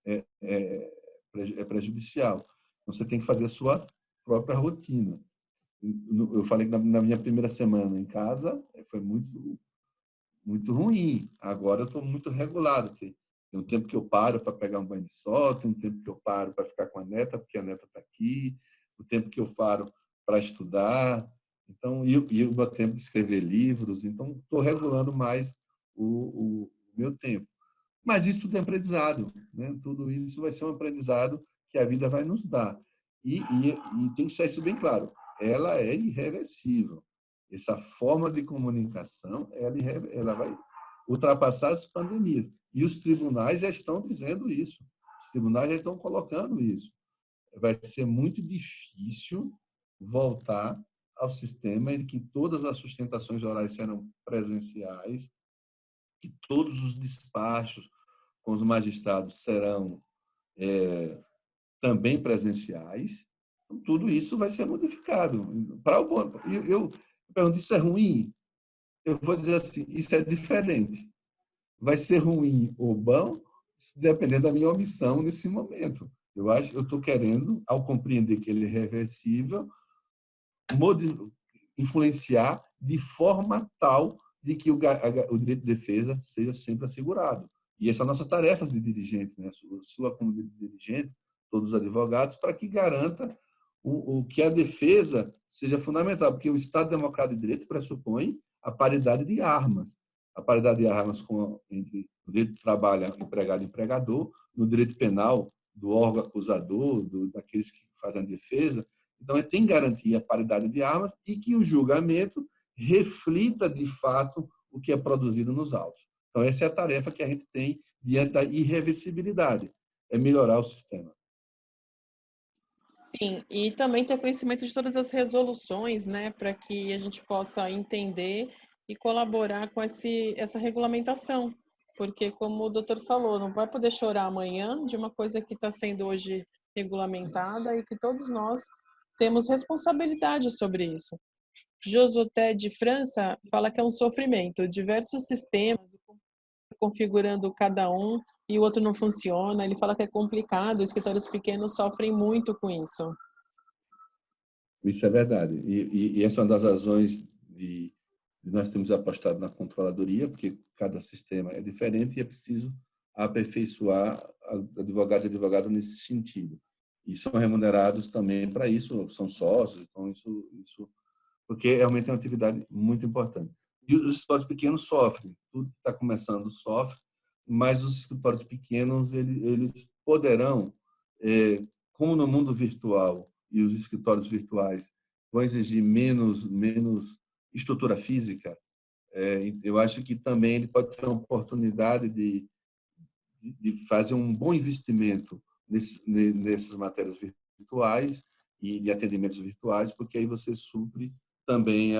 é prejudicial. Então, você tem que fazer a sua própria rotina. Eu falei que na minha primeira semana em casa foi muito ruim. Agora eu estou muito regulado. Tem um tempo que eu paro para pegar um banho de sol, tem um tempo que eu paro para ficar com a neta, porque a neta está aqui, o tempo que eu paro para estudar, então, e o meu tempo de escrever livros. Então, estou regulando mais o meu tempo. Mas isso tudo é aprendizado, né? Tudo isso vai ser um aprendizado que a vida vai nos dar. E tem que ser isso bem claro. Ela é irreversível. Essa forma de comunicação, ela vai ultrapassar as pandemias. E os tribunais já estão dizendo isso. Os tribunais já estão colocando isso. Vai ser muito difícil voltar ao sistema em que todas as sustentações orais serão presenciais, que todos os despachos com os magistrados serão também presenciais. Então, tudo isso vai ser modificado. Para o bom, eu pergunto, isso é ruim? Eu vou dizer assim, isso é diferente. Vai ser ruim ou bom, dependendo da minha omissão nesse momento. Eu estou querendo, ao compreender que ele é reversível, influenciar de forma tal de que o direito de defesa seja sempre assegurado. E essa é a nossa tarefa de dirigente, né? Sua como dirigente, todos os advogados, para que garanta que a defesa seja fundamental, porque o Estado Democrático de Direito pressupõe a paridade de armas. A paridade de armas entre o direito de trabalho empregado e empregador, no direito penal do órgão acusador, daqueles que fazem a defesa. Então, tem que garantir a paridade de armas e que o julgamento reflita, de fato, o que é produzido nos autos. Então, essa é a tarefa que a gente tem diante da irreversibilidade, é melhorar o sistema. Sim, e também ter conhecimento de todas as resoluções, né, para que a gente possa entender e colaborar com essa regulamentação. Porque, como o doutor falou, não vai poder chorar amanhã de uma coisa que está sendo hoje regulamentada e que todos nós temos responsabilidade sobre isso. Josué de França fala que é um sofrimento, diversos sistemas configurando cada um e o outro não funciona. Ele fala que é complicado, escritórios pequenos sofrem muito com isso. Isso é verdade. E essa é uma das razões de nós temos apostado na controladoria, porque cada sistema é diferente e é preciso aperfeiçoar advogados e advogadas nesse sentido. E são remunerados também para isso, são sócios, então isso porque realmente é uma atividade muito importante. E os escritórios pequenos sofrem, tudo que está começando sofre, mas os escritórios pequenos eles poderão, como no mundo virtual e os escritórios virtuais vão exigir menos estrutura física, eu acho que também ele pode ter uma oportunidade de fazer um bom investimento nessas matérias virtuais e de atendimentos virtuais, porque aí você supre também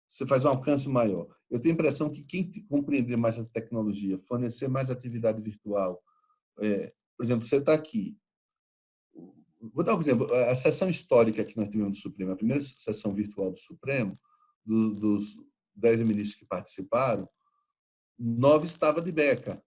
você faz um alcance maior. Eu tenho a impressão que quem compreender mais a tecnologia, fornecer mais atividade virtual, por exemplo, você está aqui. Vou dar um exemplo. A sessão histórica que nós tivemos do Supremo, a primeira sessão virtual do Supremo, dos 10 ministros que participaram, 9 estavam de beca.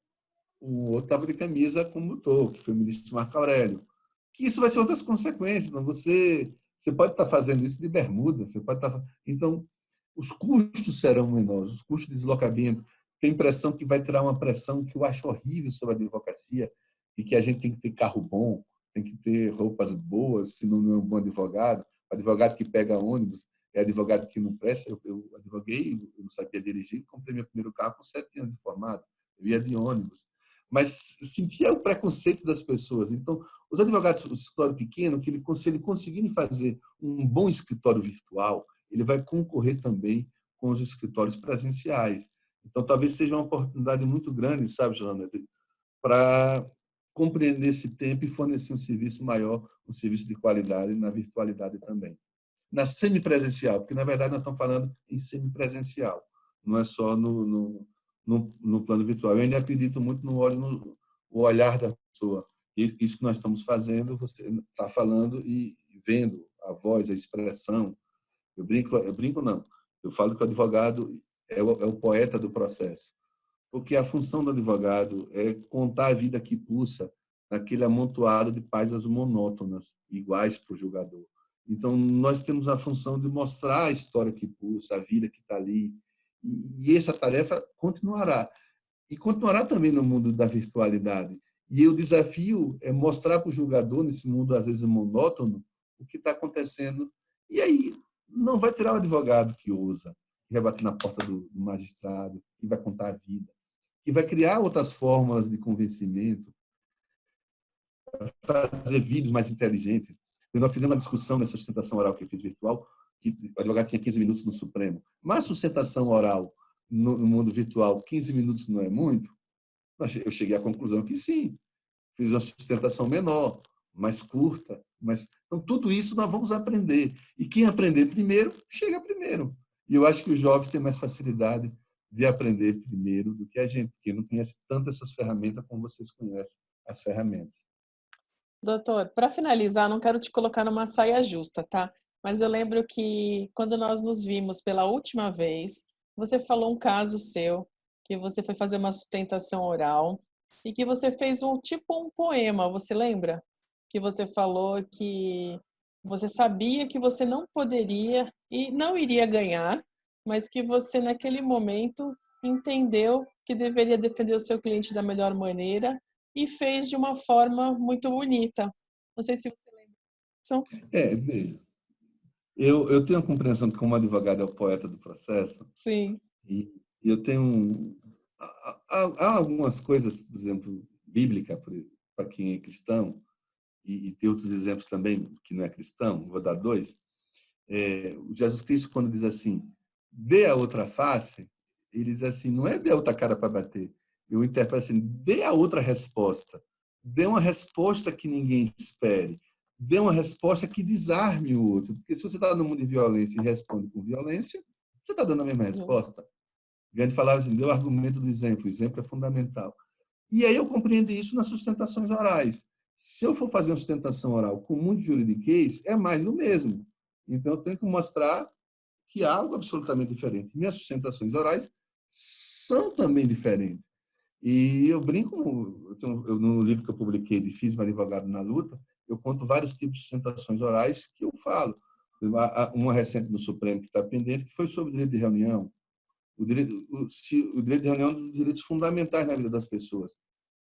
O outro estava de camisa como estou, que foi o ministro Marco Aurélio. Que isso vai ser outras consequências. Então você pode estar fazendo isso de bermuda, você pode estar. Então, os custos serão menores, os custos de deslocamento. Tenho a impressão que vai tirar uma pressão que eu acho horrível sobre a advocacia, e que a gente tem que ter carro bom, tem que ter roupas boas, senão não é um bom advogado. O advogado que pega ônibus é advogado que não presta. Eu advoguei, eu não sabia dirigir, comprei meu primeiro carro com 7 anos de formado, eu ia de ônibus. Mas sentia o preconceito das pessoas. Então, os advogados do escritório pequeno, se ele conseguirem fazer um bom escritório virtual, ele vai concorrer também com os escritórios presenciais. Então, talvez seja uma oportunidade muito grande, sabe, Joana, para compreender esse tempo e fornecer um serviço maior, um serviço de qualidade na virtualidade também. Na semipresencial, porque, na verdade, nós estamos falando em semipresencial, não é só no plano virtual. Eu ainda acredito muito no olhar da pessoa. E isso que nós estamos fazendo, você está falando e vendo a voz, a expressão. Eu brinco não. Eu falo que o advogado é o poeta do processo, porque a função do advogado é contar a vida que pulsa naquele amontoado de páginas monótonas, iguais para o julgador. Então, nós temos a função de mostrar a história que pulsa, a vida que está ali, e essa tarefa continuará. E continuará também no mundo da virtualidade. E o desafio é mostrar para o julgador, nesse mundo às vezes monótono, o que está acontecendo. E aí não vai tirar o advogado que usa, que vai bater na porta do magistrado, que vai contar a vida, que vai criar outras fórmulas de convencimento, fazer vídeos mais inteligentes. Nós fizemos uma discussão nessa sustentação oral que eu fiz virtual, que o advogado tinha 15 minutos no Supremo. Mas sustentação oral no mundo virtual, 15 minutos não é muito? Eu cheguei à conclusão que sim. Fiz uma sustentação menor, mais curta. Então, tudo isso nós vamos aprender. E quem aprender primeiro, chega primeiro. E eu acho que os jovens têm mais facilidade de aprender primeiro do que a gente, porque não conhece tanto essas ferramentas como vocês conhecem as ferramentas. Doutor, para finalizar, não quero te colocar numa saia justa, tá? Mas eu lembro que quando nós nos vimos pela última vez, você falou um caso seu, que você foi fazer uma sustentação oral e que você fez um poema, você lembra? Que você falou que você sabia que você não poderia e não iria ganhar, mas que você naquele momento entendeu que deveria defender o seu cliente da melhor maneira e fez de uma forma muito bonita. Não sei se você lembra disso. Eu tenho a compreensão que, como advogado, é o poeta do processo, Sim. e eu tenho. Há algumas coisas, por exemplo, bíblica, para quem é cristão, e tem outros exemplos também que não é cristão, vou dar 2. Jesus Cristo, quando diz assim, dê a outra face, ele diz assim, não é dê a outra cara para bater. Eu interpreto assim, dê a outra resposta. Dê uma resposta que ninguém espere. Dê uma resposta que desarme o outro. Porque se você está no mundo de violência e responde com violência, você está dando a mesma resposta. Gandhi falava assim, deu o argumento do exemplo. O exemplo é fundamental. E aí eu compreendi isso nas sustentações orais. Se eu for fazer uma sustentação oral com muito juridiquês, é mais do mesmo. Então, eu tenho que mostrar que há algo absolutamente diferente. Minhas sustentações orais são também diferentes. E eu brinco, no livro que eu publiquei, Difícil Advogado na Luta, eu conto vários tipos de sustentações orais que eu falo. Uma recente no Supremo que está pendente, que foi sobre o direito de reunião. O direito de reunião é um dos direitos fundamentais na vida das pessoas.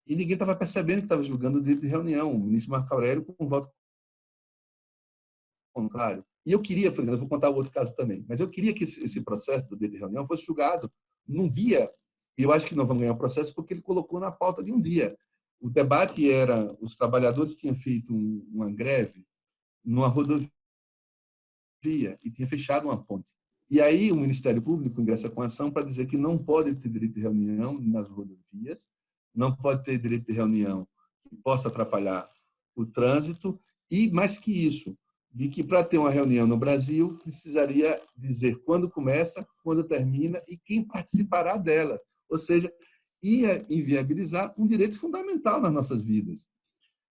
E ninguém estava percebendo que estava julgando o direito de reunião. O ministro Marco Aurélio com um voto contrário. E eu queria, por exemplo, eu vou contar outro caso também, mas eu queria que esse processo do direito de reunião fosse julgado num dia. E eu acho que não vamos ganhar o processo porque ele colocou na pauta de um dia. O debate era, os trabalhadores tinham feito uma greve numa rodovia e tinha fechado uma ponte. E aí o Ministério Público ingressa com ação para dizer que não pode ter direito de reunião nas rodovias, não pode ter direito de reunião que possa atrapalhar o trânsito e, mais que isso, de que para ter uma reunião no Brasil precisaria dizer quando começa, quando termina e quem participará dela. Ou seja, ia inviabilizar um direito fundamental nas nossas vidas.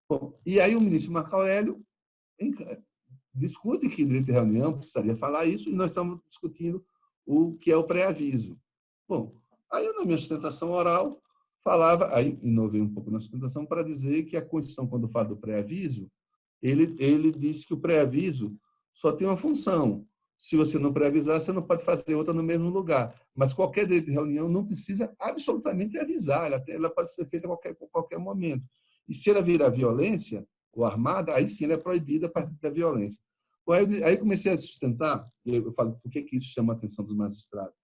Bom, e aí o ministro Marco Aurélio discute que direito de reunião precisaria falar isso e nós estamos discutindo o que é o pré-aviso. Bom, aí eu, na minha sustentação oral, falava, aí inovei um pouco na sustentação para dizer que a Constituição, quando fala do pré-aviso, ele disse que o pré-aviso só tem uma função. Se você não pré-avisar, você não pode fazer outra no mesmo lugar. Mas qualquer direito de reunião não precisa absolutamente avisar, ela pode ser feita a qualquer momento. E se ela virar violência ou armada, aí sim ela é proibida a partir da violência. Aí comecei a sustentar, eu falo, por que isso chama a atenção dos magistrados?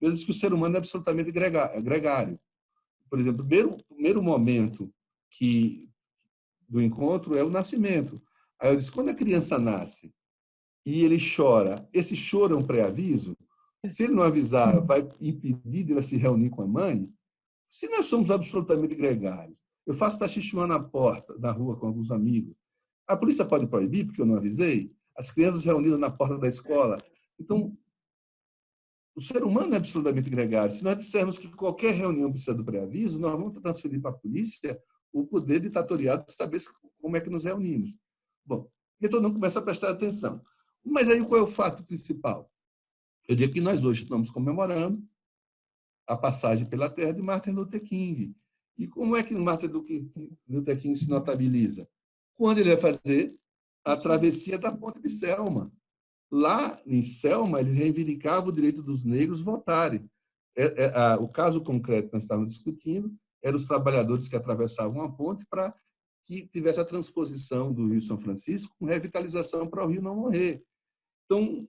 Eu disse que o ser humano é absolutamente gregário. Por exemplo, o primeiro momento do encontro é o nascimento. Aí eu disse, quando a criança nasce e ele chora, esse choro é um pré-aviso? Se ele não avisar, vai impedir de ela se reunir com a mãe? Se nós somos absolutamente gregários, eu faço tachichuan na porta, na rua com alguns amigos, a polícia pode proibir porque eu não avisei? As crianças reunidas na porta da escola. Então, o ser humano é absolutamente gregário. Se nós dissermos que qualquer reunião precisa do pré-aviso, nós vamos transferir para a polícia o poder ditatorial de saber como é que nos reunimos. Bom, e todo mundo começa a prestar atenção. Mas aí qual é o fato principal? Eu digo que nós hoje estamos comemorando a passagem pela Terra de Martin Luther King. E como é que Martin Luther King se notabiliza? Quando ele vai fazer a travessia da Ponte de Selma. Lá em Selma, ele reivindicava o direito dos negros votarem. O caso concreto que nós estávamos discutindo eram os trabalhadores que atravessavam a ponte para que tivesse a transposição do Rio São Francisco com revitalização para o Rio não morrer. Então,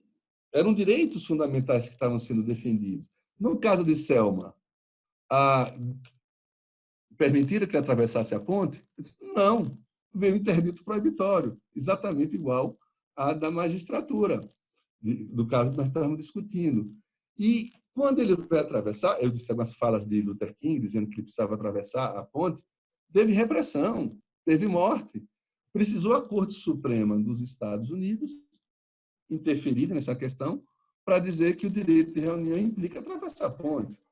eram direitos fundamentais que estavam sendo defendidos. No caso de Selma, permitiram que atravessasse a ponte? Não, veio um interdito proibitório, exatamente igual à da magistratura, do caso que nós estávamos discutindo. E quando ele vai atravessar, eu disse algumas falas de Luther King, dizendo que ele precisava atravessar a ponte, teve repressão, teve morte. Precisou a Corte Suprema dos Estados Unidos interferir nessa questão para dizer que o direito de reunião implica atravessar pontes.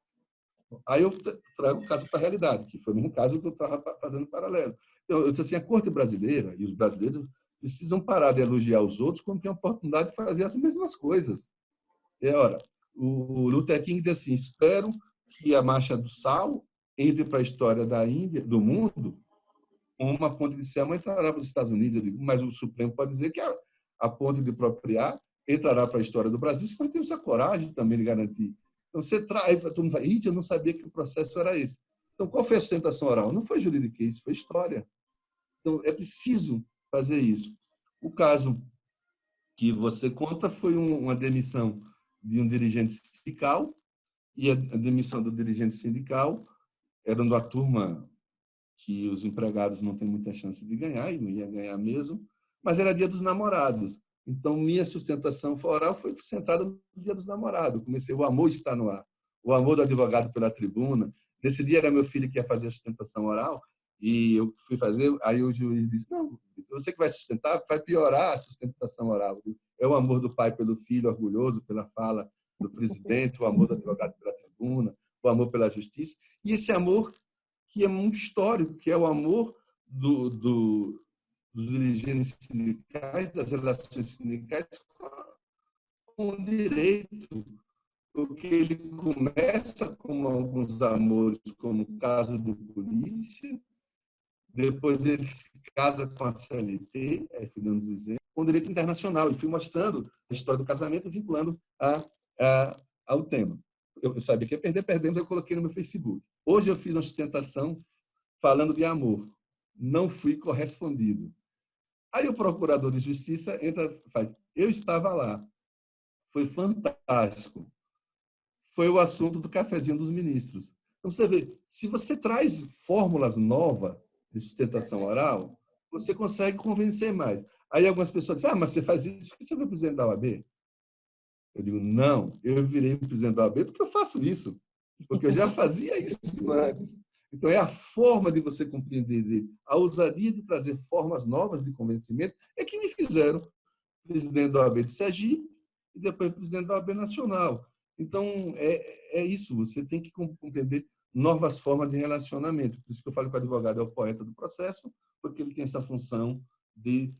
Aí eu trago o caso para a realidade, que foi o mesmo caso que eu estava fazendo paralelo. Eu disse assim, a Corte brasileira e os brasileiros precisam parar de elogiar os outros quando tem a oportunidade de fazer as mesmas coisas. Ora, o Luther King diz assim, espero que a Marcha do Sal entre para a história da Índia, do mundo, uma ponte de Selma entrará para os Estados Unidos. Eu digo, mas o Supremo pode dizer que a ponte de Propriá entrará para a história do Brasil, se nós temos a coragem também de garantir. Então, você traz, todo mundo fala, eu não sabia que o processo era esse. Então, qual foi a sustentação oral? Não foi juridiquês, foi história. Então, é preciso fazer isso. O caso que você conta foi uma demissão de um dirigente sindical, e a demissão do dirigente sindical era uma turma que os empregados não têm muita chance de ganhar, e não ia ganhar mesmo, mas era dia dos namorados. Então, minha sustentação oral foi centrada no dia dos namorados. Comecei, o amor está no ar. O amor do advogado pela tribuna. Nesse dia era meu filho que ia fazer a sustentação oral, e eu fui fazer, aí o juiz disse, não, você que vai sustentar, vai piorar a sustentação oral. É o amor do pai pelo filho, orgulhoso pela fala do presidente, o amor do advogado pela tribuna, o amor pela justiça, e esse amor que é muito histórico, que é o amor dos dirigentes sindicais, das relações sindicais com o direito, porque ele começa com alguns amores, como o caso de polícia, depois ele se casa com a CLT, aí fui dando os exemplos, com direito internacional, e fui mostrando a história do casamento, vinculando ao tema. Eu sabia que ia perder, perdendo, eu coloquei no meu Facebook. Hoje eu fiz uma sustentação falando de amor. Não fui correspondido. Aí o procurador de justiça entra, faz, eu estava lá. Foi fantástico. Foi o assunto do cafezinho dos ministros. Então, você vê, se você traz fórmulas novas de sustentação oral, você consegue convencer mais. Aí algumas pessoas dizem, mas você faz isso porque você foi presidente da OAB? Eu digo, não, eu virei presidente da OAB porque eu faço isso. Porque eu já fazia isso antes. Então, é a forma de você compreender, a ousadia de trazer formas novas de convencimento é que me fizeram presidente da OAB de Sergipe e depois presidente da OAB Nacional. Então, é isso, você tem que compreender novas formas de relacionamento. Por isso que eu falo que o advogado é o poeta do processo, porque ele tem essa função de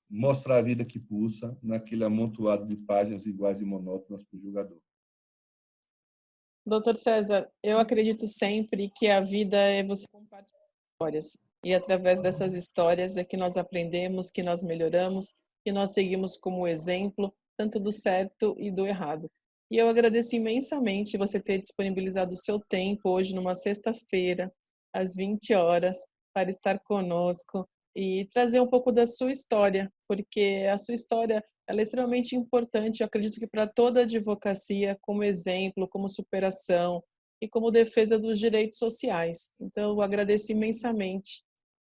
mostrar a vida que pulsa naquele amontoado de páginas iguais e monótonas para o julgador. Doutor César, eu acredito sempre que a vida é você compartilhar histórias. E através dessas histórias é que nós aprendemos, que nós melhoramos, que nós seguimos como exemplo, tanto do certo e do errado. E eu agradeço imensamente você ter disponibilizado o seu tempo hoje, numa sexta-feira, às 20 horas, para estar conosco e trazer um pouco da sua história, porque a sua história ela é extremamente importante, eu acredito que para toda a advocacia, como exemplo, como superação e como defesa dos direitos sociais. Então, eu agradeço imensamente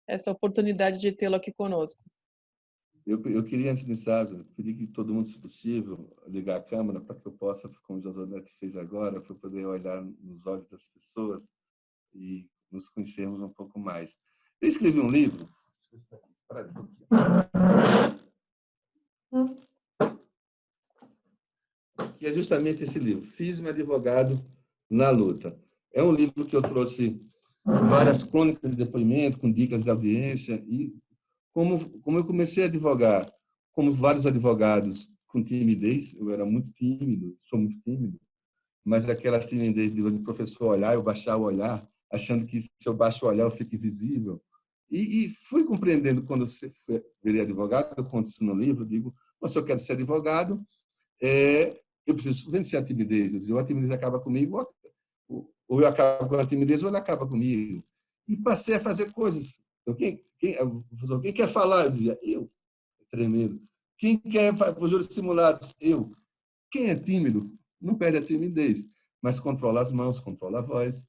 essa oportunidade de tê-lo aqui conosco. Eu queria, antes de iniciar, pedir que todo mundo, se possível, ligar a câmera para que eu possa, como o José Neto fez agora, para eu poder olhar nos olhos das pessoas e nos conhecermos um pouco mais. Eu escrevi um livro, que é justamente esse livro, Fiz-me Advogado na Luta. É um livro que eu trouxe várias crônicas de depoimento, com dicas de audiência, e como eu comecei a advogar, como vários advogados, com timidez, eu era muito tímido, sou muito tímido, mas aquela timidez de o professor olhar, eu baixar o olhar, achando que se eu baixo o olhar eu fico invisível. E fui compreendendo, quando eu virei advogado, eu conto isso no livro, digo, se eu quero ser advogado, eu preciso vencer a timidez. Eu digo, a timidez acaba comigo, ou eu acabo com a timidez, ou ela acaba comigo. E passei a fazer coisas. Então, quem quer falar? Eu dizia, eu. Tremendo. Quem quer fazer os juros simulados? Eu. Quem é tímido não perde a timidez, mas controla as mãos, controla a voz.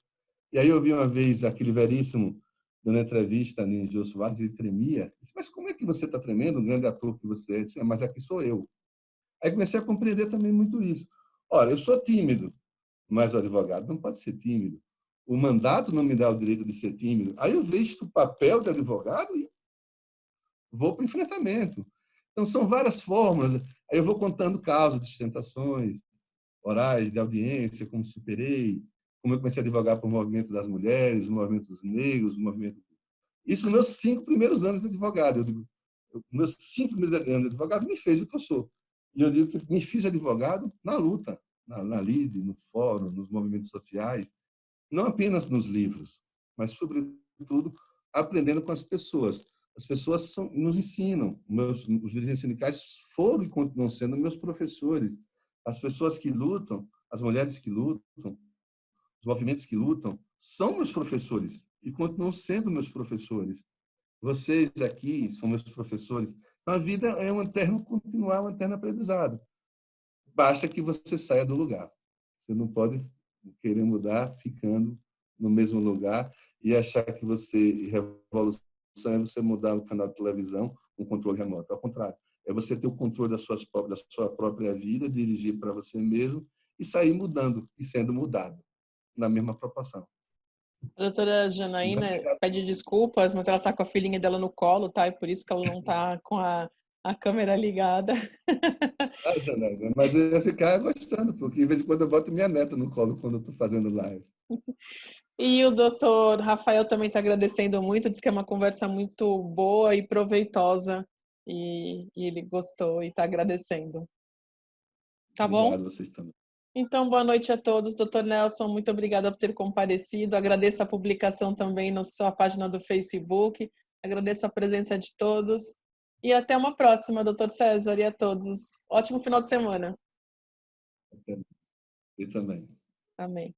E aí eu vi uma vez aquele veríssimo, dando entrevista em Jô Soares, ele tremia. Disse, mas como é que você está tremendo, um grande ator que você é? Disse, mas aqui sou eu. Aí comecei a compreender também muito isso. Ora, eu sou tímido, mas o advogado não pode ser tímido. O mandato não me dá o direito de ser tímido. Aí eu visto o papel de advogado e vou para o enfrentamento. Então, são várias formas. Aí eu vou contando casos de sustentações orais, de audiência, como superei, como eu comecei a advogar para o movimento das mulheres, o movimento dos negros, o movimento... Isso nos meus 5 primeiros anos de advogado. Eu digo, meus 5 primeiros anos de advogado me fez o que eu sou. E eu digo que me fiz advogado na luta, na lide, no fórum, nos movimentos sociais, não apenas nos livros, mas, sobretudo, aprendendo com as pessoas. As pessoas nos ensinam. Os dirigentes sindicais foram e continuam sendo meus professores. As pessoas que lutam, as mulheres que lutam, os movimentos que lutam, são meus professores e continuam sendo meus professores. Vocês aqui são meus professores. Então, a vida é um eterno continuar, um eterno aprendizado. Basta que você saia do lugar. Você não pode querer mudar ficando no mesmo lugar e achar que revolução é você mudar o canal de televisão com controle remoto. Ao contrário, é você ter o controle da sua própria vida, dirigir para você mesmo e sair mudando e sendo mudado na mesma proporção. A doutora Janaína pede desculpas, mas ela está com a filhinha dela no colo, tá? E por isso que ela não está com a câmera ligada. Ah, Janaína, mas eu ia ficar gostando, porque de vez em quando eu boto minha neta no colo quando eu estou fazendo live. E o doutor Rafael também está agradecendo muito, diz que é uma conversa muito boa e proveitosa, e ele gostou e está agradecendo. Tá bom? Obrigado, vocês também. Então, boa noite a todos. Doutor Nelson, muito obrigada por ter comparecido. Agradeço a publicação também na sua página do Facebook. Agradeço a presença de todos. E até uma próxima, doutor César, e a todos. Ótimo final de semana. Eu também. Amém.